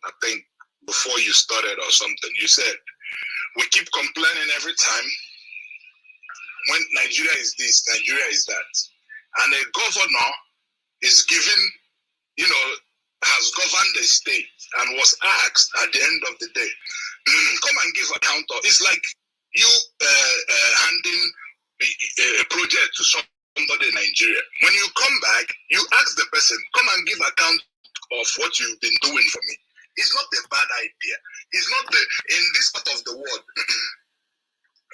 I think before you started or something. You said we keep complaining every time when Nigeria is this, Nigeria is that, and a governor is given, has governed the state and was asked at the end of the day, come and give account of. It's like you handing a project to somebody in Nigeria. When you come back, you ask the person, come and give account of what you've been doing for me. It's not a bad idea. It's not in this part of the world.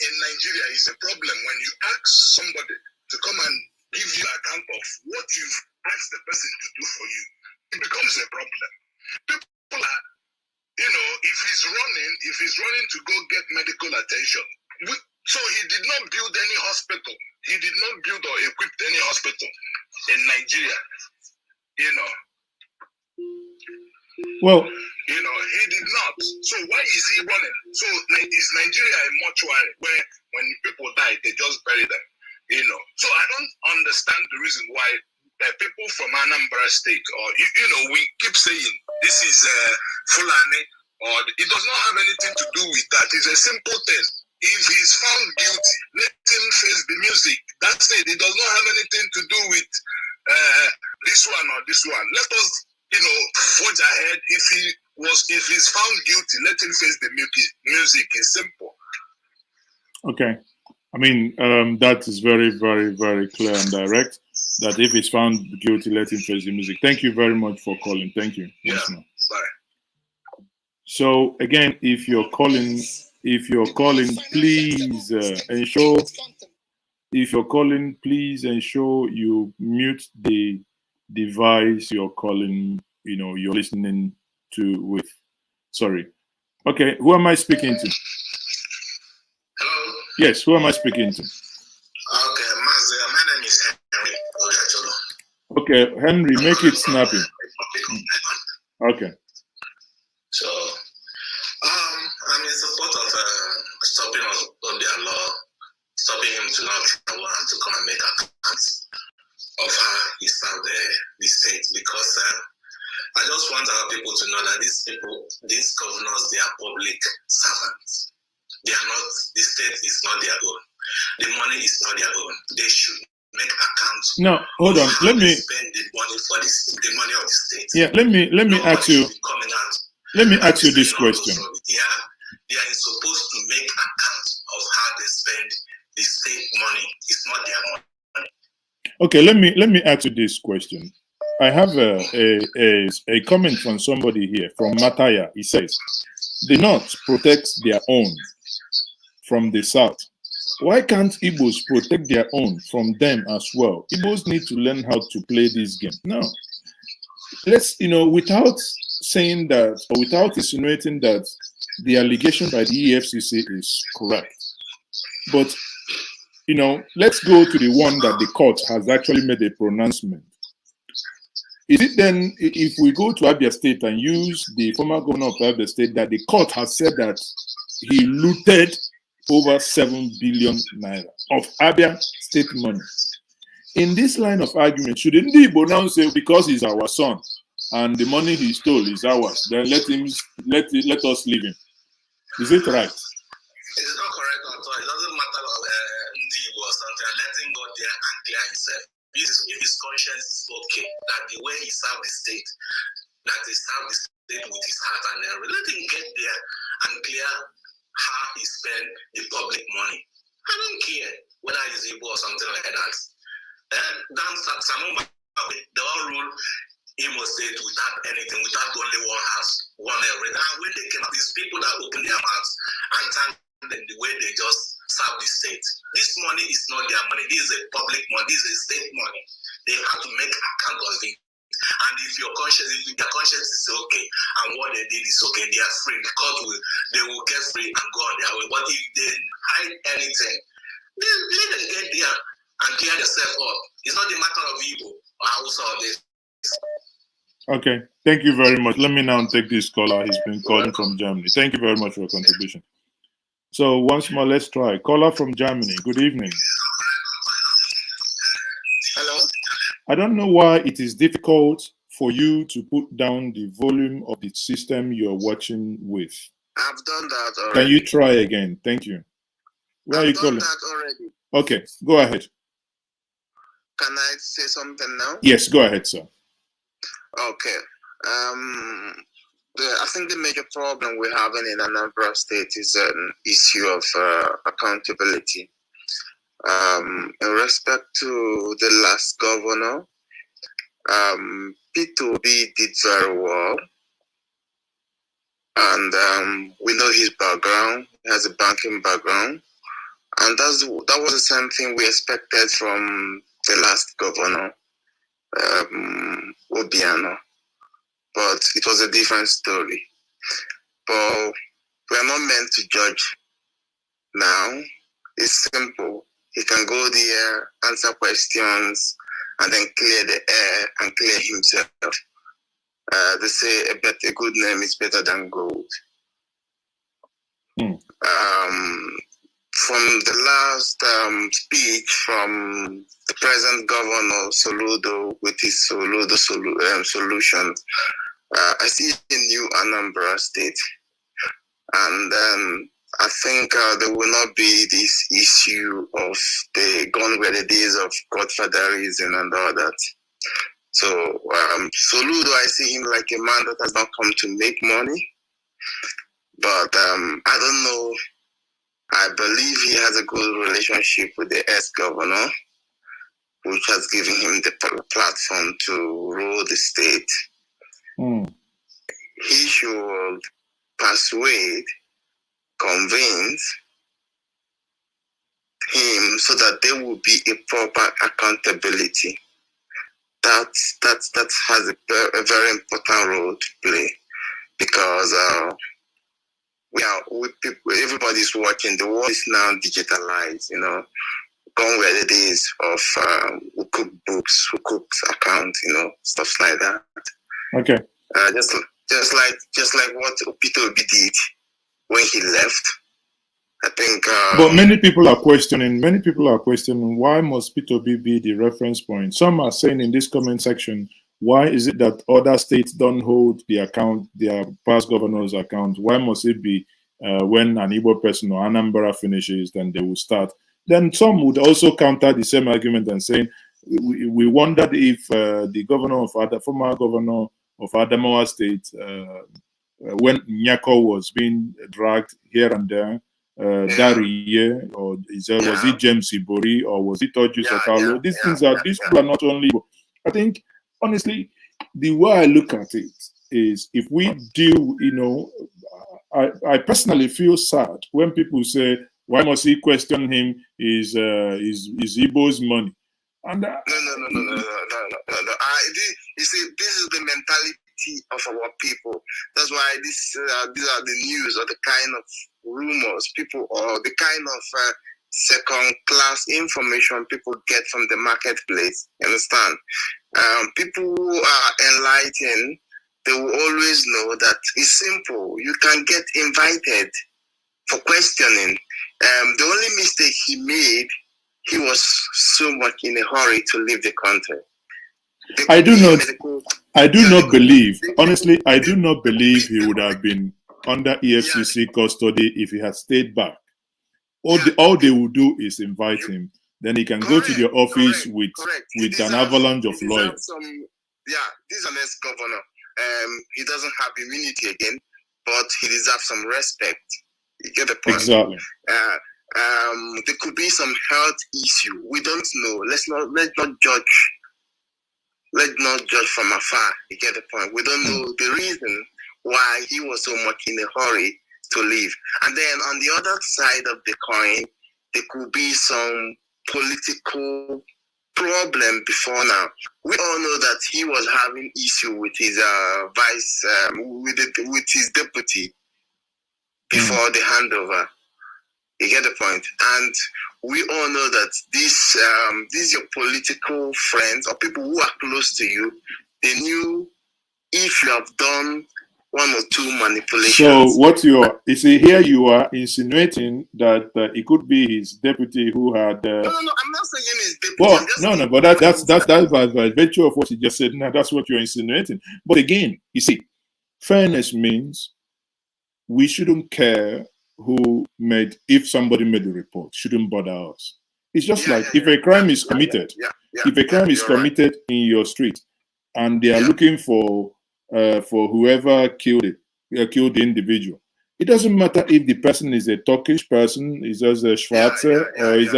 In Nigeria, it's a problem when you ask somebody to come and give you account of what you've asked the person to do for you. It becomes a problem. People are, if he's running to go get medical attention, so he did not build any hospital. He did not build or equip any hospital in Nigeria. Well, he did not. So why is he running? So is Nigeria a mortuary where when people die, they just bury them? So I don't understand the reason why people from Anambra State, or we keep saying this is Fulani, or it does not have anything to do with that. It's a simple thing. If he's found guilty, let him face the music. That's it. It does not have anything to do with this one or this one. Let us, forge ahead. If he's found guilty, let him face the music. It's simple. Okay. I mean, that is very, very, very clear and direct. That if he's found guilty, let him face the music. Thank you very much for calling. Thank you. Yeah. Once more. Bye. So again, if you're calling, please ensure. If you're calling, please ensure you mute the device you're calling. You're listening to with. Sorry. Okay, who am I speaking to? Hello. Yes, who am I speaking to? Okay, my name is Henry. Okay, Henry, make it snappy. Okay. So, I'm in support of stopping Obiano law, stopping him to not travel and to come and make accounts of how he served the state, because I just want our people to know that these governors, they are public servants. They are not, the state is not their own. The money is not their own. They should make accounts. No, hold on. Let me spend the money for the money of the state. Yeah, let me ask you. Let me ask you this question. They are supposed to make accounts of how they spend the state money. It's not their money. Okay, let me ask you this question. I have a comment from somebody here, from Mataya. He says, the North protects their own from the South. Why can't Igbos protect their own from them as well? Igbos need to learn how to play this game. Now, let's, without saying that, or without insinuating that the allegation by the EFCC is correct, but, let's go to the one that the court has actually made a pronouncement. Is it then, if we go to Abia State and use the former governor of Abia State, that the court has said that he looted over 7 billion naira of Abia State money? In this line of argument, should Igbo now say, because he's our son and the money he stole is ours, then let us leave him? Is it right? It's not correct at all. It doesn't matter Igbo or something. Let him go there and clear himself. If his conscience is okay, that the way he served the state, that he served the state with his heart and everything, let him get there and clear how he spent the public money. I don't care whether he's Igbo or something like that. They all rule Imo State without anything, without only one house, one everything. And when they came, these people that open their mouths and thank them the way they just serve the state. This money is not their money. This is a public money. This is state money. They have to make account of it. And if their conscience is okay and what they did is okay, they are free. The court they will get free and go on their way. But if they hide anything, then let them get there and clear themselves up. It's not a matter of Igbo or Hausa or this. Okay, thank you very much. Let me now take this caller. He's been calling from Germany. Thank you very much for your contribution. So once more, let's try. Caller from Germany. Good evening. Hello. I don't know why it is difficult for you to put down the volume of the system you're watching with. I've done that already. Can you try again? Thank you. Where are you calling? I've done that already. Okay, go ahead. Can I say something now? Yes, go ahead, sir. Okay. I think the major problem we're having in Anambra State is an issue of accountability. In respect to the last governor, P2B did very well, and we know his background. He has a banking background, and that was the same thing we expected from the last governor, Obiano. But it was a different story. But we are not meant to judge now. It's simple. He can go there, answer questions, and then clear the air and clear himself. They say a good name is better than gold. From the last speech from the present governor, Soludo, with his Soludo solution, I see a new Anambra State. And I think there will not be this issue of the gone were the days of godfatherism and all that. So Soludo, I see him like a man that has not come to make money. But I don't know I believe he has a good relationship with the ex-governor, which has given him the platform to rule the state. He should persuade, convince him so that there will be a proper accountability. That has a very important role to play, because everybody's watching. The world is now digitalized. Gone were the days of who cook books, who cooks accounts, stuff like that. Okay. Just like what Peter Obi did when he left. I think. But many people are questioning. Why must Peter Obi be the reference point? Some are saying in this comment section, why is it that other states don't hold their past governors' account? Why must it be when an Igbo person or Anambra finishes, then they will start? Then some would also counter the same argument and saying, we wondered if the former governor of Adamawa State, when Nyako was being dragged here and there, Dariye, or was it James Ibori, or was it Toju Sotalo? These people are not only. I think, honestly, the way I look at it is, if we deal, I personally feel sad when people say, why must he question him? Is Igbo's money? And no. You see, this is the mentality of our people. That's why these are the news, or the kind of rumors people, or the kind of second-class information people get from the marketplace. You understand? People who are enlightened, they will always know that it's simple. You can get invited for questioning. The only mistake he made, he was so much in a hurry to leave the country. I do not believe he would have been under EFCC custody if he had stayed back. All they will do is invite him. Then he can go to the office with an avalanche of lawyers. This is an ex-governor. He doesn't have immunity again, but he deserves some respect. You get the point? Exactly. There could be some health issue. We don't know. Let's not judge. Let's not judge from afar. You get the point? We don't know the reason why he was so much in a hurry to leave. And then on the other side of the coin, there could be some political problem before now. We all know that he was having issue with his with his deputy before the handover. You get the point? And we all know that these your political friends or people who are close to you, they knew if you have done one or two manipulations. So here you are insinuating that it could be his deputy who had. No, I'm not saying his deputy. Well, but that's by virtue of what you just said. Now that's what you're insinuating. But again, you see, fairness means we shouldn't care if somebody made a report, shouldn't bother us. It's just if a crime is committed, if a crime is committed in your street, and they are looking for whoever killed the individual, it doesn't matter if the person is a Turkish person, is just a Schwarzer, or is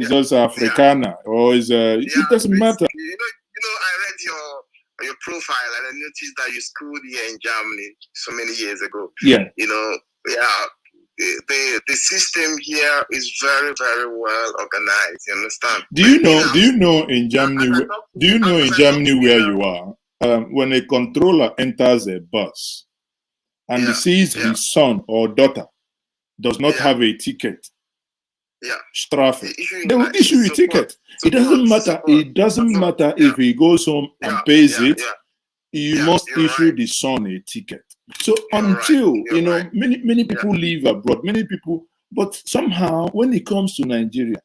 just Afrikaner, or it doesn't matter. I read your profile, and I noticed that you schooled here in Germany so many years ago. The system here is very, very well organized. You understand? Do you know in Germany where you are? When a controller enters a bus and he sees his son or daughter does not have a ticket, traffic, they will issue a ticket. It doesn't matter. It doesn't matter if he goes home and pays it. You must issue the son a ticket. So until many people live abroad, but somehow when it comes to Nigeria,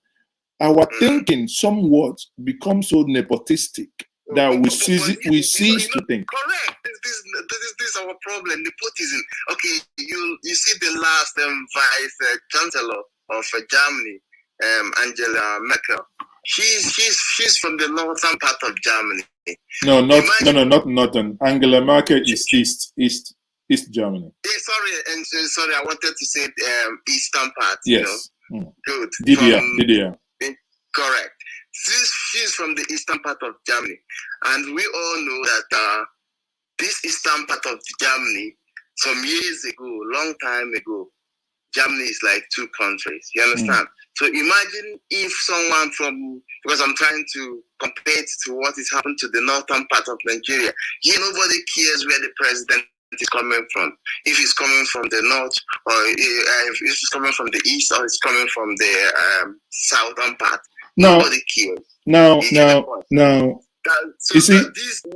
our thinking somewhat becomes so nepotistic that we cease to think. Correct. This is our problem, nepotism. Okay, you see the last vice chancellor of Germany, Angela Merkel. She's from the northern part of Germany. No, not northern. Angela Merkel is east. East Germany. Sorry, I wanted to say eastern part. Yes. Good. DDR. Correct. She's from the eastern part of Germany, and we all know that this eastern part of Germany, some years ago, long time ago, Germany is like two countries. You understand? So imagine if someone because I'm trying to compare it to what is happening to the northern part of Nigeria. Here, nobody cares where the president is coming from. If he's coming from the north, or if he's coming from the east, or it's coming from the southern part. Nobody cares. Now, So you see,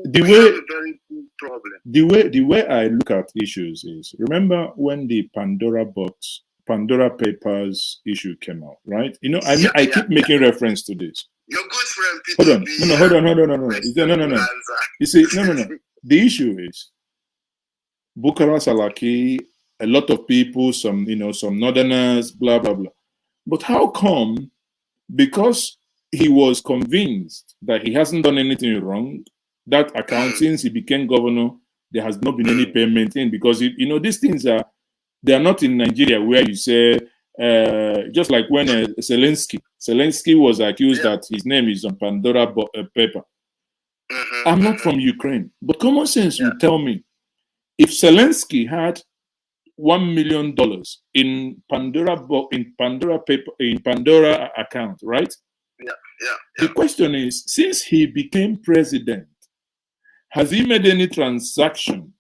the way a very big problem. The way I look at issues is, remember when the Pandora Papers issue came out, right? I keep making reference to this. Your good friend Peter. Hold on. No. You see, no. The issue is Bukhara Salaki, a lot of people, some northerners, blah blah blah. But how come? Because he was convinced that he hasn't done anything wrong, that account, since he became governor, there has not been any payment in, because these things they are not in Nigeria where you say, just like when Zelensky was accused that his name is on Pandora paper. I'm not from Ukraine, but common sense will tell me, if Zelensky had $1 million in Pandora account, right? The question is, since he became president, has he made any transaction?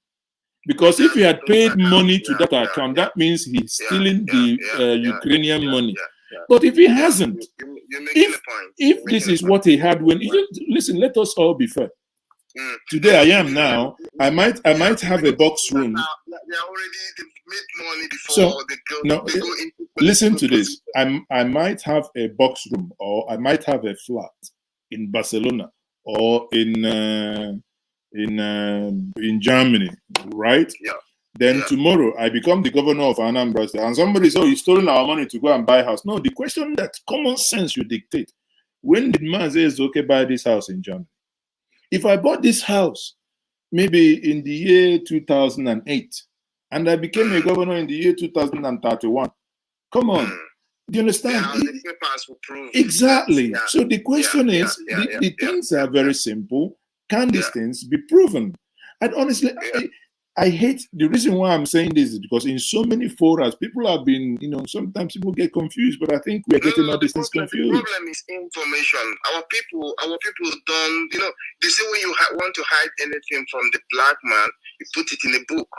Because if he had paid money to that account, that means he's stealing the Ukrainian money. But if he hasn't, if this is what he had when listen, let us all be fair. Today I am now. I might have a box room. They already made money before So they go into listen to this. I might have a box room, or I might have a flat in Barcelona, or in Germany, right? Then tomorrow I become the governor of Anambra State, and somebody says, he's stolen our money to go and buy a house. No, the question that common sense should dictate: when did Mazi Ezeoke buy this house in Germany? If I bought this house maybe in the year 2008, and I became a governor in the year 2031, come on, do you understand? The papers will prove exactly. So the question is, the things are very simple. Can these things be proven? And honestly, I hate, the reason why I'm saying this is because in so many forums, people have been, sometimes people get confused, but I think we're getting all these things confused. The problem is information. Our people don't, they say when you want to hide anything from the black man, you put it in a book.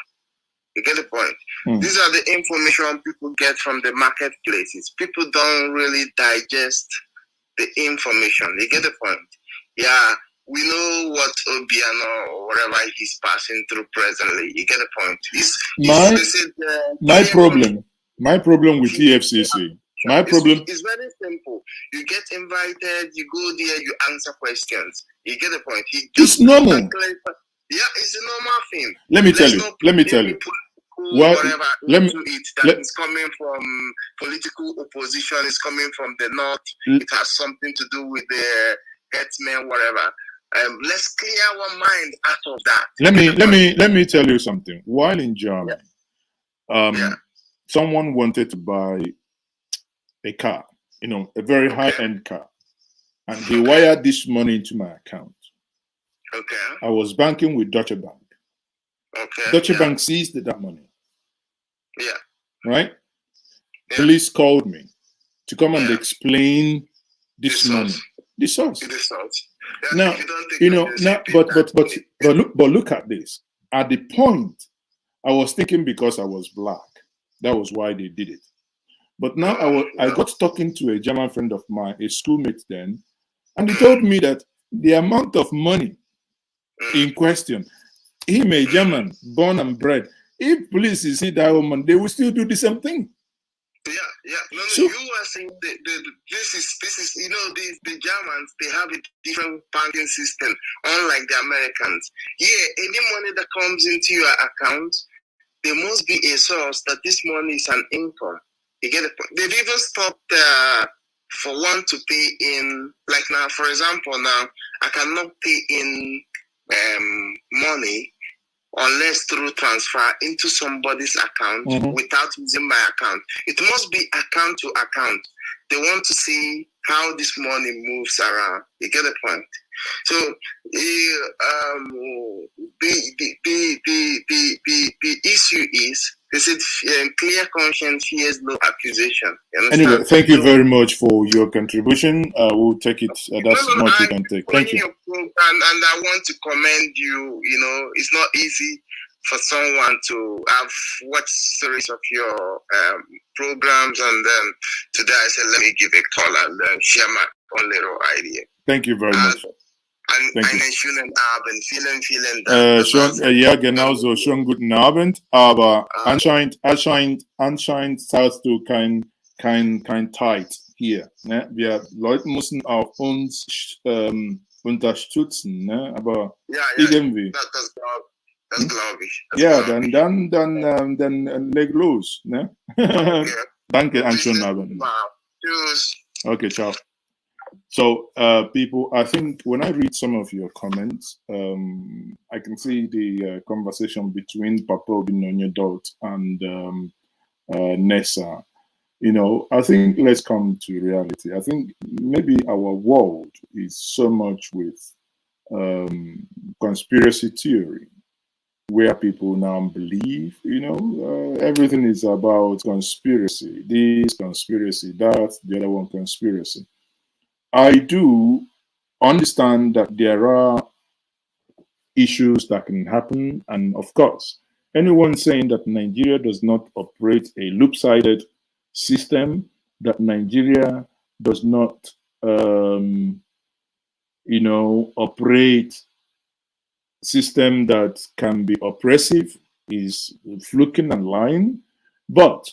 You get the point? These are the information people get from the marketplaces. People don't really digest the information. You get the point? Yeah. We know what Obiano or whatever he's passing through presently. You get the point. My problem with EFCC. My problem is very simple. You get invited, you go there, you answer questions. You get the point. It's normal. Yeah, it's a normal thing. Let me tell you. It's coming from political opposition. It's coming from the north. It has something to do with the herdsmen, whatever. Let's clear our mind out of that. Let me tell you something. While in Germany, someone wanted to buy a car, a very high-end car, and he wired this money into my account. Okay. I was banking with Deutsche Bank. Okay. Deutsche Bank seized that money. Yeah. Right? Police called me to come and explain this money. The source. Now, but look at this. At the point, I was thinking because I was black, that was why they did it. But now I got talking to a German friend of mine, a schoolmate then, and he told me that the amount of money in question, him a German, born and bred, if police see that woman, they will still do the same thing. No, you are saying this is the Germans, they have a different banking system, unlike the Americans. Any money that comes into your account, there must be a source that this money is an income. You get it? They've even stopped for one to pay in, like now, for example, now I cannot pay in money unless through transfer into somebody's account without using my account. It must be account to account. They want to see how this money moves around. You get the point? So the issue is, they said clear conscience fears no accusation. Anyway, thank you very much for your contribution. We'll take it. That's much you can take. Thank you. And I want to commend you. You know, it's not easy for someone to have watched series of your programs, and then today I said, let me give a call and share my own little idea. Thank you very much. Einen schönen Abend. Vielen Dank. Ja, genauso. Schönen guten Abend. Aber anscheinend zahlst du kein Tithe hier. Ne? Wir Leute müssen auch uns unterstützen. Ne? Aber irgendwie. Das glaube ich. Ja, dann leg los. Ne? Danke, einen schönen Abend. Tschüss. Okay, ciao. So, people, I think when I read some of your comments, I can see the conversation between Papa Obinonyedot and Nessa. You know, I think let's come to reality. I think maybe our world is so much with conspiracy theory, where people now believe, you know, everything is about conspiracy. This conspiracy, that, the other one conspiracy. I do understand that there are issues that can happen, and of course, anyone saying that Nigeria does not operate a loop-sided system, that Nigeria does not, you know, operate system that can be oppressive is fluking and lying. But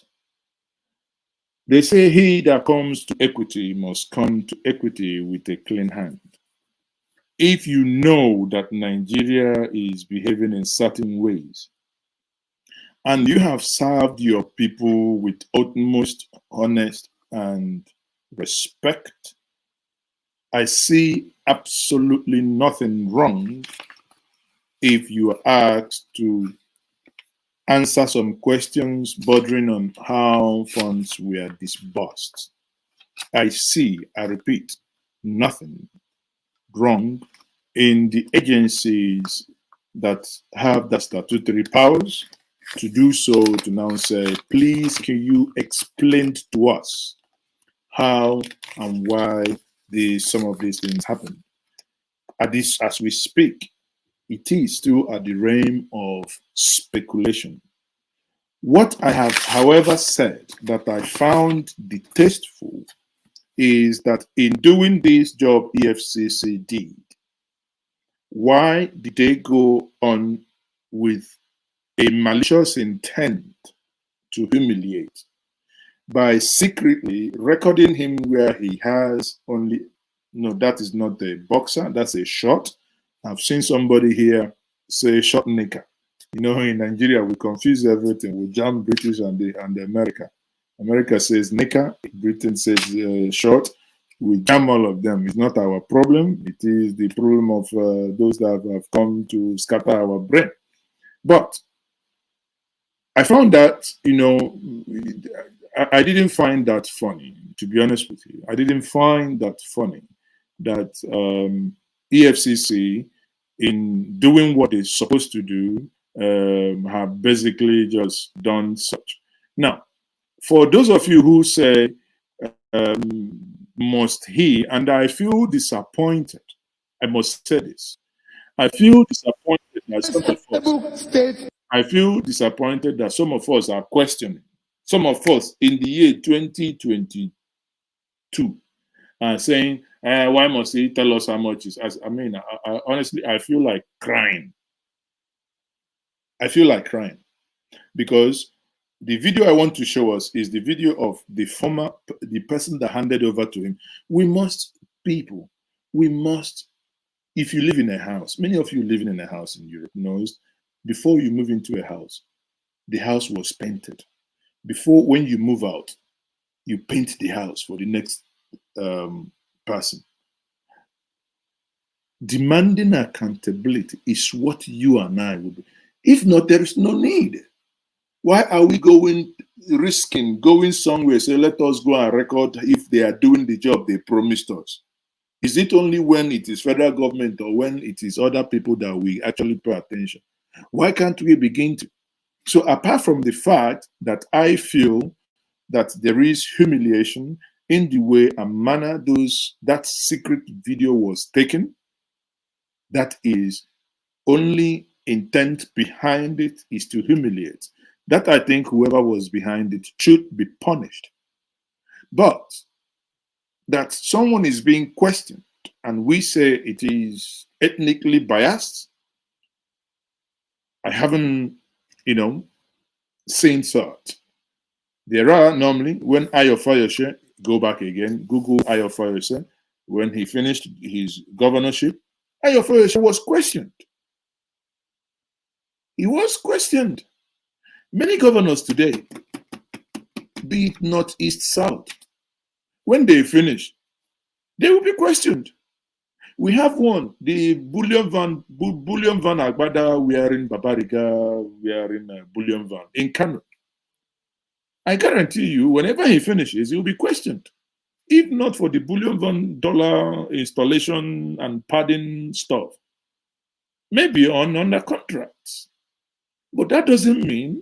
they say he that comes to equity must come to equity with a clean hand. If you know that Nigeria is behaving in certain ways, and you have served your people with utmost honest and respect, I see absolutely nothing wrong if you are asked to answer some questions bordering on how funds were disbursed. I repeat, nothing wrong in the agencies that have the statutory powers to do so, to now say, please, can you explain to us how and why some of these things happen? As we speak, it is still at the realm of speculation. What I have, however, said that I found distasteful is that in doing this job EFCC did, why did they go on with a malicious intent to humiliate by secretly recording him where he has only, no, that is not a boxer, that's a shot. I've seen somebody here say short knicker. You know, in Nigeria, we confuse everything. We jam British and America. America says knicker, Britain says short. We jam all of them. It's not our problem. It is the problem of those that have come to scatter our brain. But I found that, you know, I didn't find that funny, to be honest with you. I didn't find that funny that EFCC, in doing what it's supposed to do, have basically just done such. Now, for those of you who say, must he, and I feel disappointed, I must say this, I feel disappointed that some of us are questioning. Some of us in the year 2022 are saying, why must he tell us how much is? I mean, honestly, I feel like crying. I feel like crying because the video I want to show us is the video of the person that handed over to him. We must, if you live in a house, many of you living in a house in Europe knows, before you move into a house, the house was painted. Before, when you move out, you paint the house for the next person. Demanding accountability is what you and I will be. If not, there is no need. Why are we risking going somewhere, say, let us go and record if they are doing the job they promised us? Is it only when it is federal government or when it is other people that we actually pay attention? Why can't we begin to? So apart from the fact that I feel that there is humiliation in the way and manner that secret video was taken, that is only intent behind it is to humiliate. That I think whoever was behind it should be punished. But that someone is being questioned and we say it is ethnically biased, I haven't, seen such. There are normally, when Ayo Fayose, go back again, Google Ayo Fayose, when he finished his governorship, Ayo Fayose was questioned. He was questioned. Many governors today, be it North, East, South, when they finish, they will be questioned. We have one, the bullion van Agbada wearing Babariga, wearing a bullion van in Kano. I guarantee you, whenever he finishes, he will be questioned. If not for the bullion van dollar installation and padding stuff, maybe on under contracts. But that doesn't mean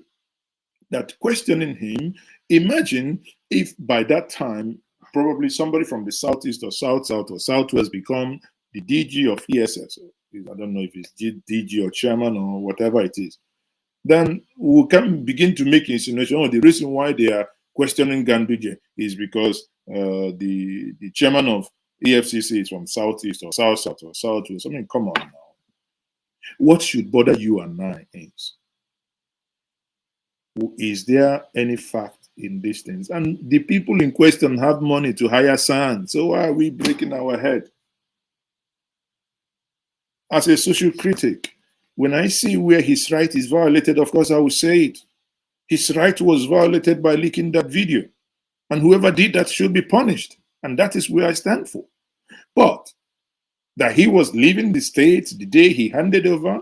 that questioning him, imagine if by that time, probably somebody from the Southeast or South-South or Southwest become the DG of ESS. I don't know if it's DG or chairman or whatever it is. Then we can begin to make insinuation. Oh, the reason why they are questioning Ganduje is because the chairman of EFCC is from Southeast or South-South or Southwest. I mean, come on now. What should bother you and I is there any fact in these things? And the people in question have money to hire sand. So why are we breaking our head? As a social critic, when I see where his right is violated, of course I will say it. His right was violated by leaking that video. And whoever did that should be punished. And that is where I stand for. But that he was leaving the state the day he handed over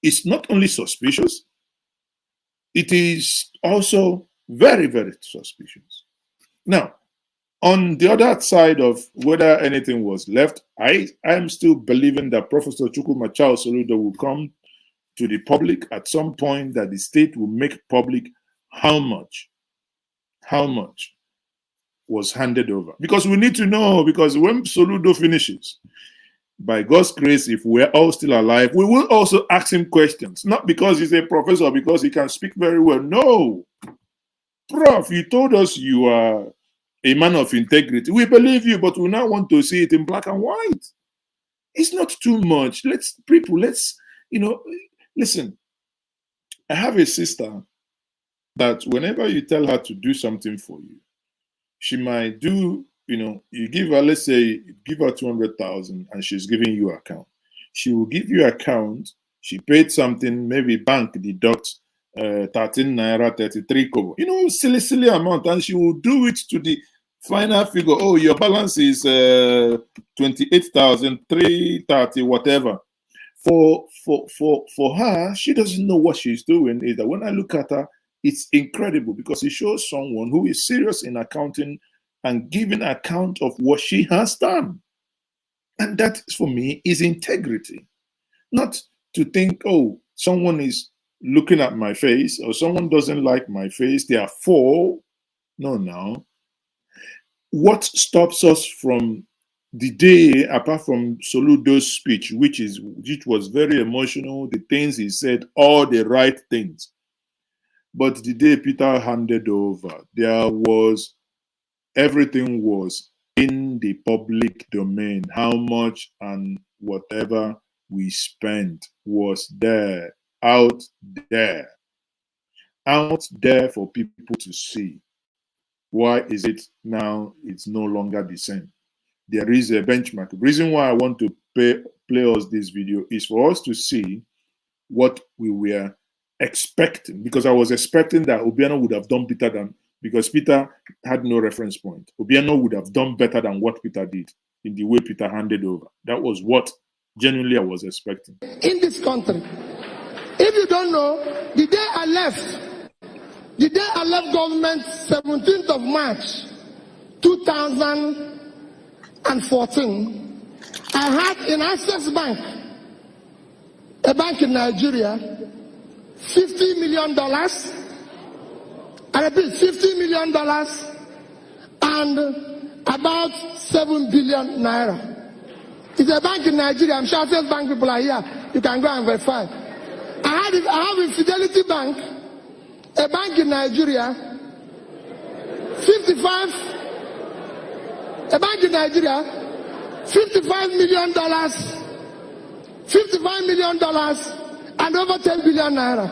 is not only suspicious, it is also very, very suspicious. Now, on the other side of whether anything was left, I am still believing that Professor Chukwuma Charles Soludo will come to the public at some point, that the state will make public how much was handed over. Because we need to know, because when Soludo finishes, by God's grace, if we're all still alive, we will also ask him questions. Not because he's a professor, because he can speak very well. No. Prof, you told us you are a man of integrity. We believe you, but we now want to see it in black and white. It's not too much. Let's, listen. I have a sister that whenever you tell her to do something for you, she might do, you give her, let's say, give her 200,000 and she's giving you an account. She will give you an account. She paid something, maybe bank deducts 13 naira 33 kobo. Silly amount, and she will do it to the final figure. Oh, your balance is 28,330, whatever. For her, she doesn't know what she's doing either. When I look at her, it's incredible because it shows someone who is serious in accounting and giving account of what she has done. And that, for me, is integrity. Not to think, oh, someone is looking at my face or someone doesn't like my face, therefore, no. What stops us from the day, apart from Soludo's speech, which was very emotional, the things he said, all the right things. But the day Peter handed over, everything was in the public domain. How much and whatever we spent was there, out there for people to see. Why is it now it's no longer the same? There is a benchmark. The reason why I want to play us this video is for us to see what we were expecting, because I was expecting that Obiano would have done better than, because Peter had no reference point. Obiano would have done better than what Peter did in the way Peter handed over. That was what genuinely I was expecting. In this country, If you don't know, the day I left government, 17th of March, 2014, I had in Access Bank, a bank in Nigeria, $50 million. I repeat, $50 million and about 7 billion naira. It's a bank in Nigeria. I'm sure Access Bank people are here. You can go and verify. I have a Fidelity Bank, a bank in Nigeria, $55 million, $55 million and over 10 billion naira.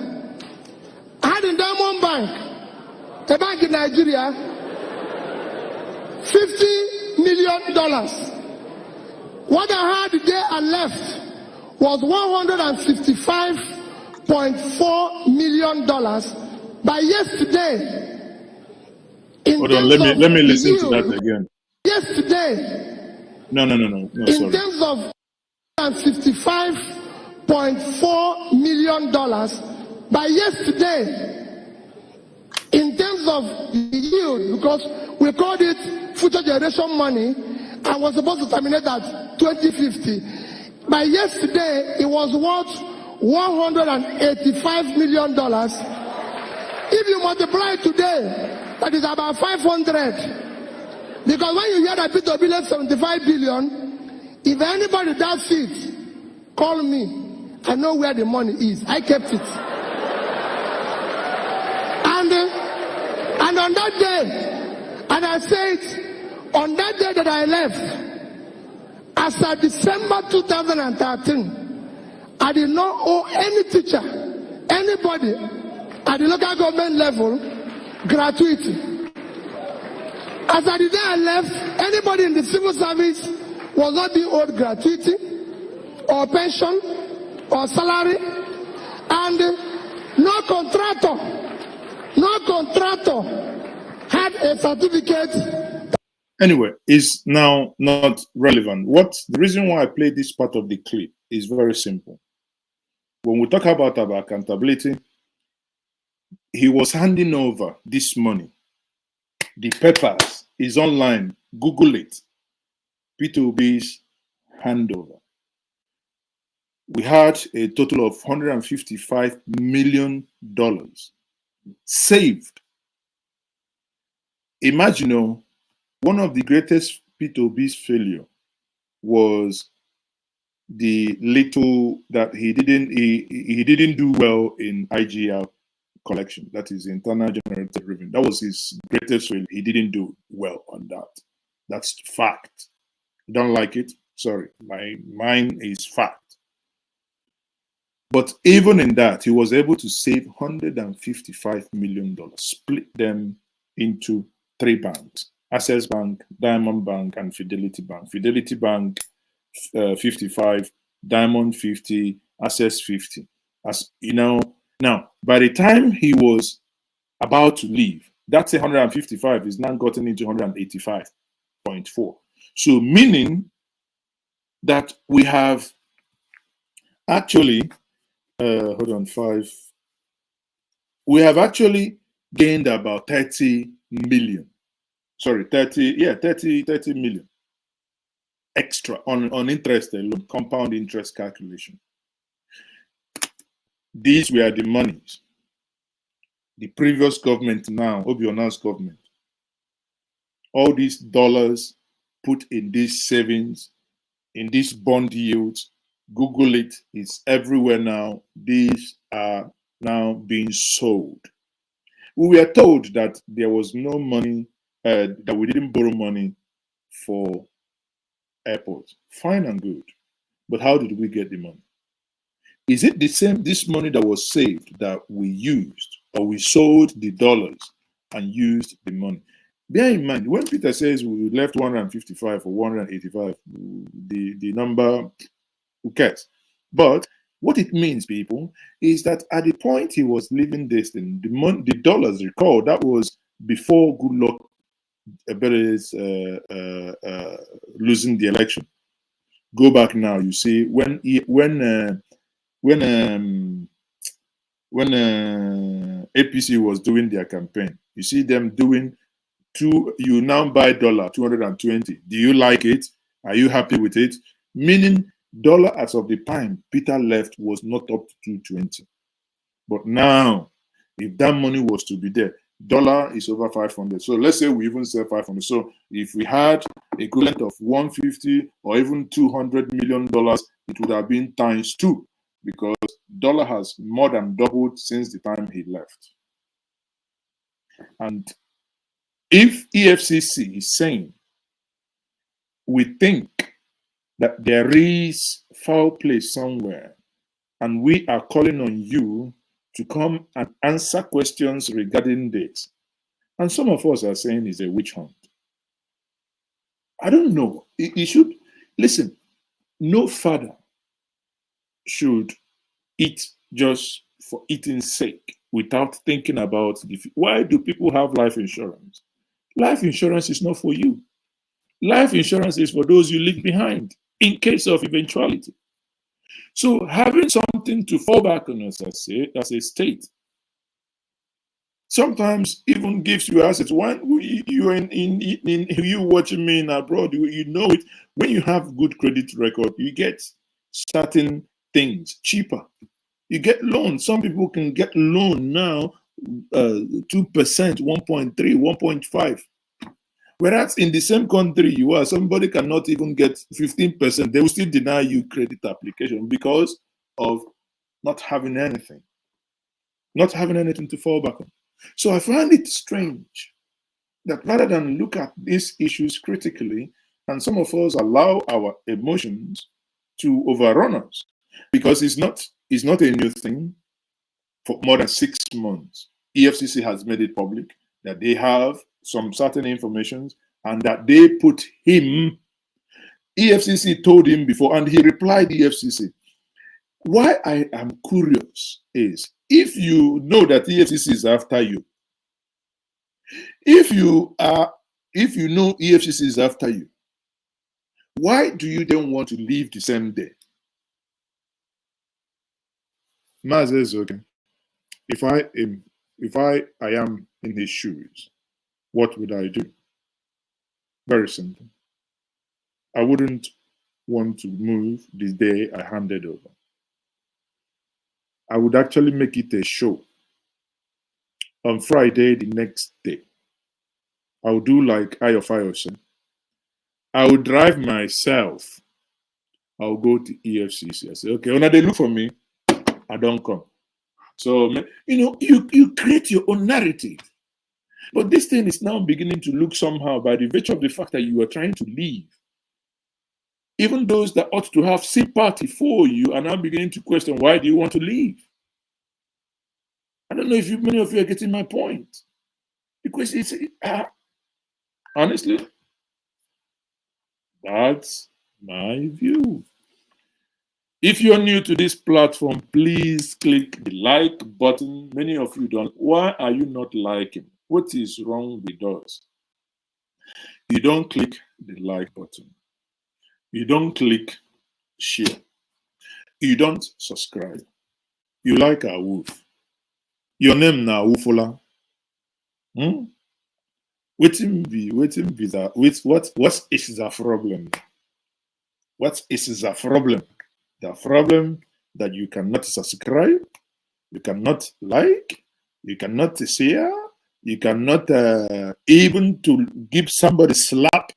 I had in Diamond Bank, a bank in Nigeria, $50 million. What I had the day I left was $155.4 million. By yesterday, hold on, let me listen to that again. Yesterday, no, in sorry. terms of $155.4 million, by yesterday, in terms of yield, because we called it future generation money, and was supposed to terminate at 2050. By yesterday, it was worth $185 million. If you multiply today, that is about 500. Because when you hear that P2B left 75 billion, if anybody does it, call me. I know where the money is. I kept it. And on that day, and I said, on that day that I left, as of December 2013, I did not owe any teacher, anybody at the local government level, gratuity. As at the day I left, anybody in the civil service was not being owed gratuity or pension or salary, and no contractor had a certificate. Anyway, it's now not relevant. The reason why I played this part of the clip is very simple. When we talk about accountability, he was handing over this money. The papers is online. Google it. P2B's handover. We had a total of $155 million saved. Imagine, one of the greatest P2B's failure was the little that he didn't do well in IGR collection, that is internal generated revenue. That was his greatest failure. He didn't do well on that. That's fact. You don't like it? Sorry, mine is fact. But even in that, he was able to save $155 million, split them into 3 banks: Access Bank, Diamond Bank, and Fidelity Bank. Fidelity Bank 55, Diamond 50, Access 50. As you know, now by the time he was about to leave, that's 155 is now gotten into 185.4. So meaning that we have actually we have actually gained about 30 million. Sorry, 30 million extra on interest alone, compound interest calculation. These were the monies the previous government, now Obiano's government, all these dollars put in these savings, in these bond yields. Google it, it's everywhere now. These are now being sold. We were told that there was no money, that we didn't borrow money for airports. Fine and good. But how did we get the money? Is it the same, this money that was saved, that we used, or we sold the dollars and used the money? Bear in mind, when Peter says we left 155 or 185, the number, who cares? But what it means, people, is that at the point he was leaving this thing, the dollars, recall, that was before Goodluck losing the election. Go back now, you see, when when APC was doing their campaign. You see them doing you now buy dollar 220. Do you like it? Are you happy with it? Meaning dollar as of the time Peter left was not up to 220. But now, if that money was to be there, dollar is over 500. So let's say we even say 500. So if we had equivalent of 150 or even $200 million, it would have been times 2, because dollar has more than doubled since the time he left. And if EFCC is saying, we think that there is foul play somewhere, and we are calling on you to come and answer questions regarding this, and some of us are saying it's a witch hunt. I don't know. It should, listen, no father should eat just for eating's sake without thinking about why do people have life insurance? Life insurance is not for you. Life insurance is for those you leave behind in case of eventuality. So having something to fall back on, as I say, as a state, sometimes even gives you assets. When you're you watching me in abroad, you know it. When you have good credit record, you get certain things cheaper. You get loans. Some people can get loan now 2%, 1.3, 1.5. Whereas in the same country you are, somebody cannot even get 15%. They will still deny you credit application because of not having anything. Not having anything to fall back on. So I find it strange that rather than look at these issues critically, and some of us allow our emotions to overrun us, because it's not a new thing. For more than 6 months, EFCC has made it public that they have some certain information and that they put him, EFCC told him before, and he replied EFCC. Why I am curious is, if you know that EFCC is after you, if you know EFCC is after you, why do you then want to leave the same day? Maz is okay. If I am in his shoes, what would I do? Very simple. I wouldn't want to move the day I handed over. I would actually make it a show. On Friday, the next day, I would do like Ayofayose. I would drive myself. I'll go to EFCC. I say, okay, when they look for me, I don't come. So, you create your own narrative. But this thing is now beginning to look somehow by the virtue of the fact that you are trying to leave. Even those that ought to have sympathy for you are now beginning to question, why do you want to leave? I don't know if many of you are getting my point. Because it's, honestly, that's my view. If you're new to this platform, please click the like button. Many of you don't. Why are you not liking? What is wrong with us? You don't click the like button. You don't click share. You don't subscribe. You like our wolf. Your name now Wufola. Waiting be that. What is the problem? What is the problem? The problem that you cannot subscribe, you cannot like, you cannot share, you cannot even to give somebody slap,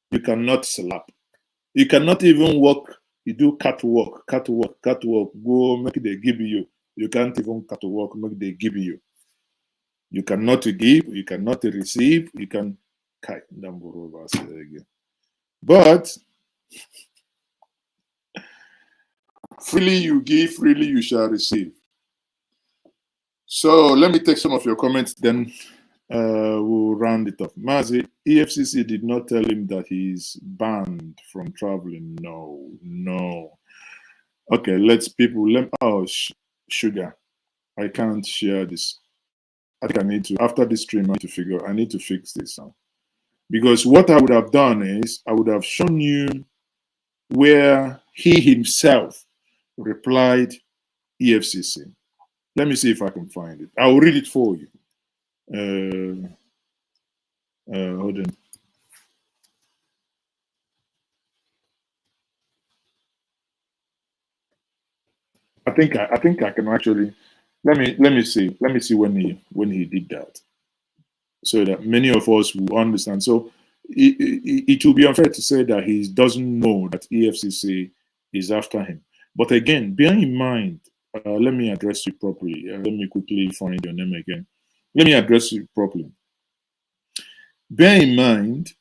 you cannot slap. You cannot even walk. You do catwalk, go make they give you. You can't even catwalk, make they give you. You cannot give, you cannot receive, you can. But freely you give, freely you shall receive. So let me take some of your comments, then we'll round it off. Mazi, EFCC did not tell him that he's banned from traveling. No. Okay, Sugar. I can't share this. I think I need to, after this stream, I need to fix this now. Because what I would have done is, I would have shown you where he himself replied EFCC. Let me see if I can find it. I'll read it for you. Hold on. I think I can actually let me see when he did that, so that many of us will understand. So it will be unfair to say that he doesn't know that EFCC is after him. But again, bear in mind, let me address you properly. Let me quickly find your name again. Let me address you properly. Bear in mind,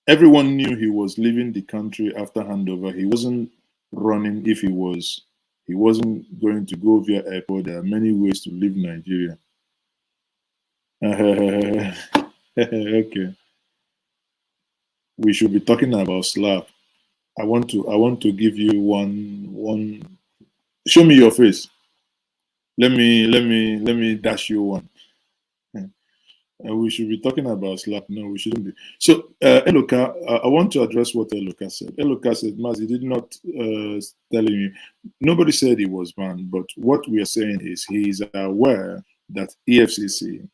everyone knew he was leaving the country after handover. He wasn't running if he wasn't going to go via airport. There are many ways to leave Nigeria. Okay. We should be talking about slap. I want to give you one. Show me your face. Let me dash you one. We should be talking about slap. No, we shouldn't be. So, Eloka, I want to address what Eloka said. Eloka said, Maz, he did not tell you. Nobody said he was banned, but what we are saying is he is aware that EFCC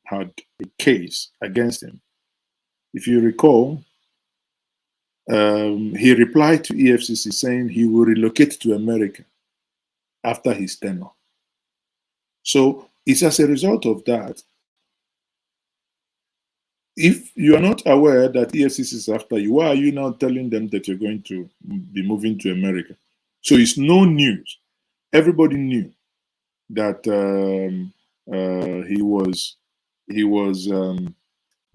had a case against him. If you recall, he replied to EFCC saying he will relocate to America after his tenure. So it's as a result of that. If you are not aware that EFCC is after you, why are you now telling them that you're going to be moving to America? So it's no news. Everybody knew that he was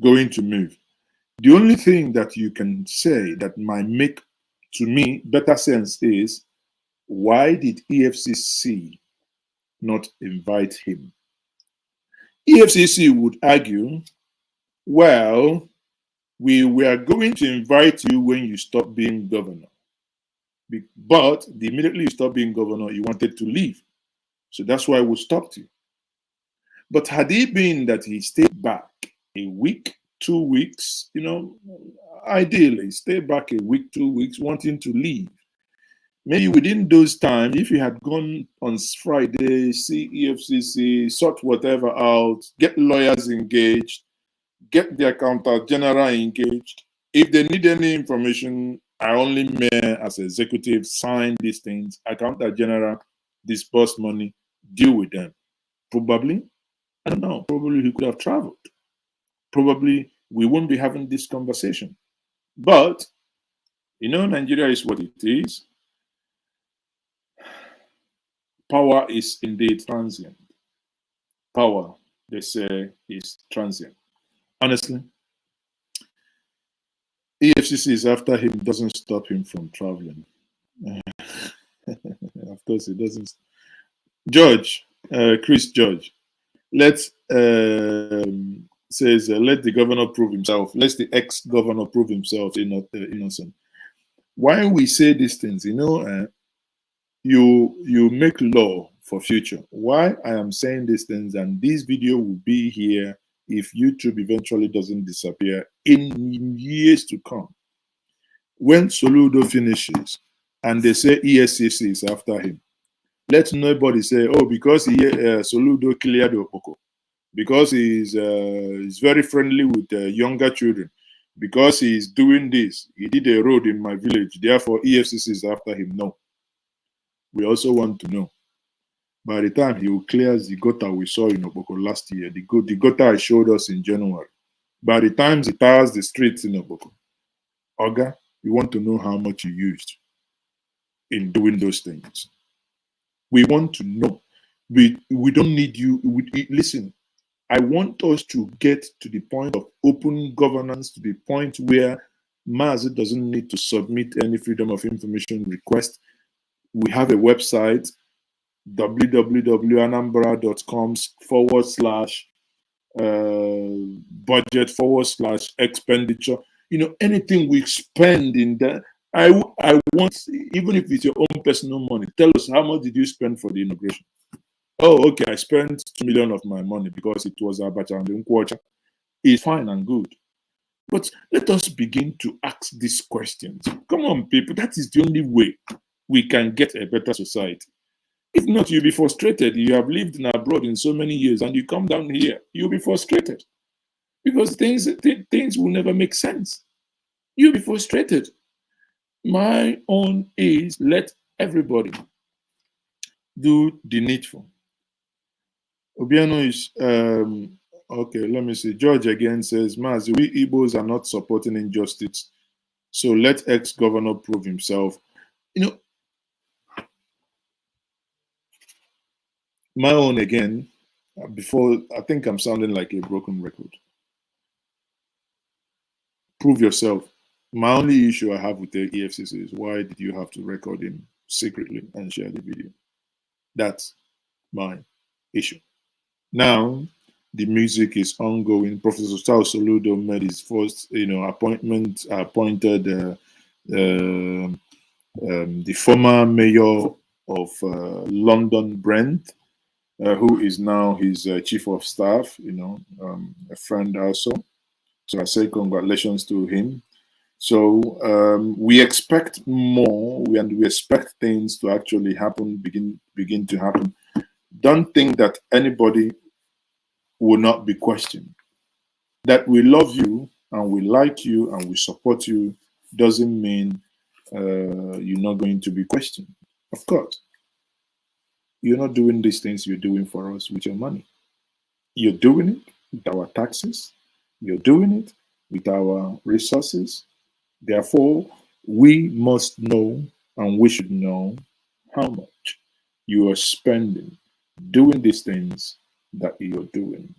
going to move. The only thing that you can say that might make, to me, better sense is, why did EFCC not invite him? EFCC would argue, well, we were going to invite you when you stopped being governor. But immediately you stopped being governor, you wanted to leave. So that's why we stopped you. But had it been that he stayed back a week, 2 weeks, ideally stay back a week, 2 weeks, wanting to leave. Maybe within those times, if you had gone on Friday, see EFCC, sort whatever out, get lawyers engaged, get the accountant general engaged. If they need any information, I only may, as executive, sign these things. Accountant general disburse money, deal with them. Probably, I don't know, probably he could have traveled. Probably we won't be having this conversation. But, Nigeria is what it is. Power is indeed transient. Power, they say, is transient. Honestly, EFCC is after him, doesn't stop him from traveling. Of course, it doesn't. Judge, Chris Judge, says, let the governor prove himself. Let the ex-governor prove himself innocent. Why we say these things, you make law for future. Why I am saying these things, and this video will be here if YouTube eventually doesn't disappear in years to come. When Soludo finishes and they say ESCC is after him, let nobody say, oh, because Soludo cleared Opoko, because he's very friendly with younger children, because he's doing this, he did a road in my village, therefore EFCC is after him. No. We also want to know, by the time he will clear the gutter we saw in Oboko last year, the gutter I showed us in January, by the time he tires the streets in Oboko, Oga, we want to know how much you used in doing those things. We want to know. We don't need you. Listen, I want us to get to the point of open governance, to the point where Maz doesn't need to submit any freedom of information request. We have a website, www.anambra.com/budget/expenditure. Anything we spend in that. I want, even if it's your own personal money, tell us how much did you spend for the inauguration. Oh, okay, I spent 2 million of my money because it was Abacha and Nkwocha. It's fine and good. But let us begin to ask these questions. Come on, people, that is the only way. we can get a better society. If not, you'll be frustrated. You have lived in abroad in so many years and you come down here, you'll be frustrated because things will never make sense. You'll be frustrated. My own is let everybody do the needful. Obiano is, okay, let me see. George again says, Mazi, we Igbos are not supporting injustice. So let ex-governor prove himself. You know, my own again, before, I think I'm sounding like a broken record. Prove yourself. My only issue I have with the EFCC is why did you have to record him secretly and share the video? That's my issue. Now, the music is ongoing. Professor Charles Soludo made his first, appointment. Appointed the former mayor of London, Brent, who is now his chief of staff. A friend also. So I say congratulations to him. So we expect more, and we expect things to actually happen, begin to happen. Don't think that anybody will not be questioned. That we love you and we like you and we support you doesn't mean you're not going to be questioned. Of course, you're not doing these things you're doing for us with your money. You're doing it with our taxes. You're doing it with our resources. Therefore, we must know and we should know how much you are spending doing these things that you're doing.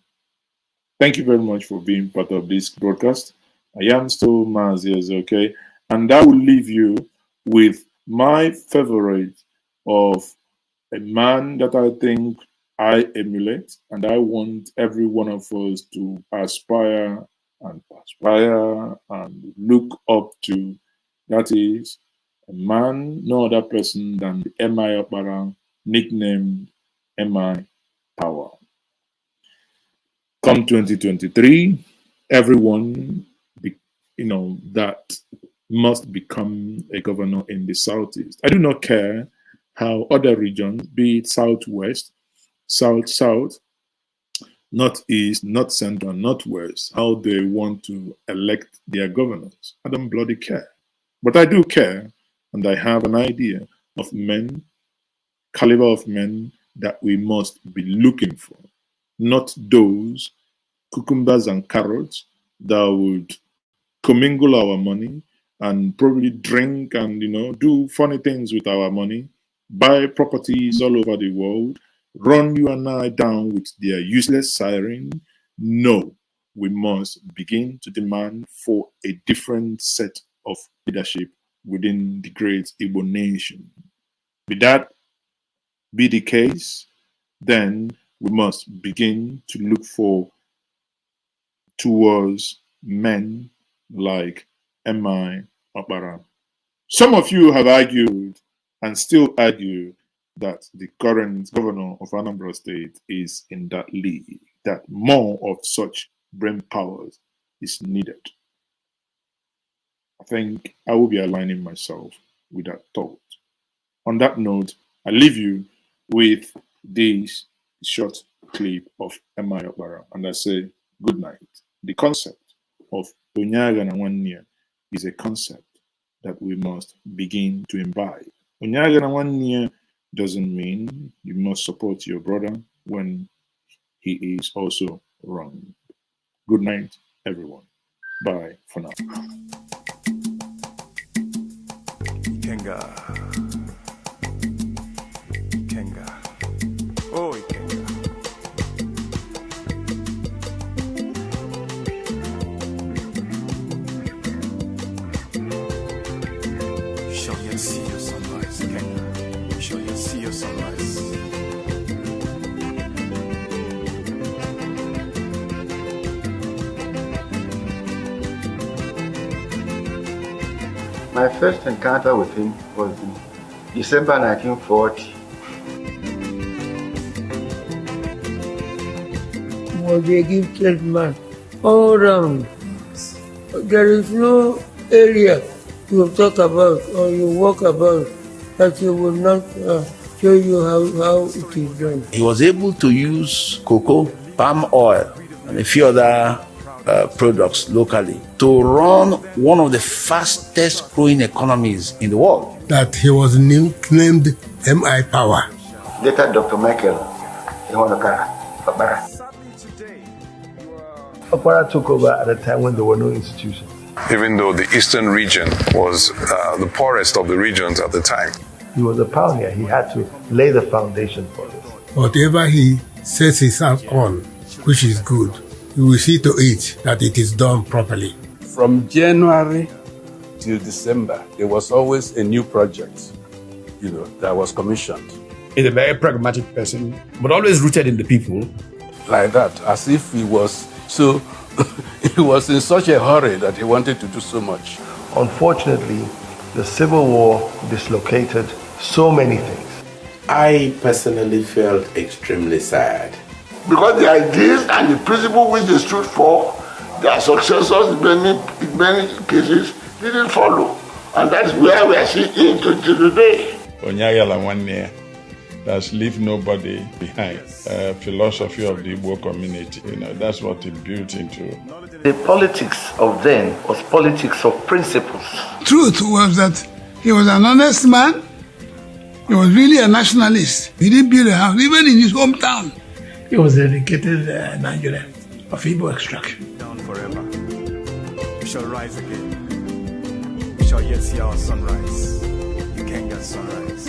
Thank you very much for being part of this broadcast. I am still Mazi, okay? And I will leave you with my favorite of a man that I think I emulate, and I want every one of us to aspire and look up to. That is a man, no other person than the M.I. Okpara, nicknamed M.I. Power. Come 2023, everyone, that must become a governor in the Southeast. I do not care how other regions, be it Southwest, South, Northeast, North Central, Northwest, how they want to elect their governors. I don't bloody care. But I do care, and I have an idea of men, caliber of men that we must be looking for. Not those cucumbers and carrots that would commingle our money and probably drink and do funny things with our money, buy properties all over the world, run you and I down with their useless siren. No, we must begin to demand for a different set of leadership within the great Igbo nation. With that be the case, then we must begin to look towards men like M.I. Okpara. Some of you have argued and still argue that the current governor of Anambra State is in that league, that more of such brain powers is needed. I think I will be aligning myself with that thought. On that note, I leave you with this short clip of M.I. Okpara, and I say good night. The concept of Onyaga na Nwanne is a concept that we must begin to imbibe. Onyaga na Nwanne doesn't mean you must support your brother when he is also wrong. Good night, everyone. Bye for now. Ikenga. Oh, Ikenga. You shall yet see your sunrise, Ikenga. You shall yet see your sunrise. My first encounter with him was in December 1940. He was a gifted man all around. There is no area you talk about or you walk about that he will not show you how it is done. He was able to use cocoa, palm oil, and a few other products locally to run one of the fastest growing economies in the world. That he was named MI Power. Later, Dr. Michael Fakbara. Fakbara took over at a time when there were no institutions. Even though the eastern region was the poorest of the regions at the time. He was a pioneer. He had to lay the foundation for this. Whatever he sets his hands on, which is good, he will see to it that it is done properly. From January till December, there was always a new project, that was commissioned. He's a very pragmatic person, but always rooted in the people. Like that, as if he was so, he was in such a hurry that he wanted to do so much. Unfortunately, the Civil War dislocated so many things. I personally felt extremely sad. Because the ideas and the principle which they stood for, their successors in many cases didn't follow. And that's where we are seeing to today. Onyagala 1 year. That's leave nobody behind. Philosophy of the Igbo community, that's what it built into. The politics of then was politics of principles. Truth was that he was an honest man. He was really a nationalist. He didn't build a house, even in his hometown. He was a dedicated Nigerian of Igbo extraction. Down forever. We shall rise again. We shall yet see our sunrise. You can't get sunrise.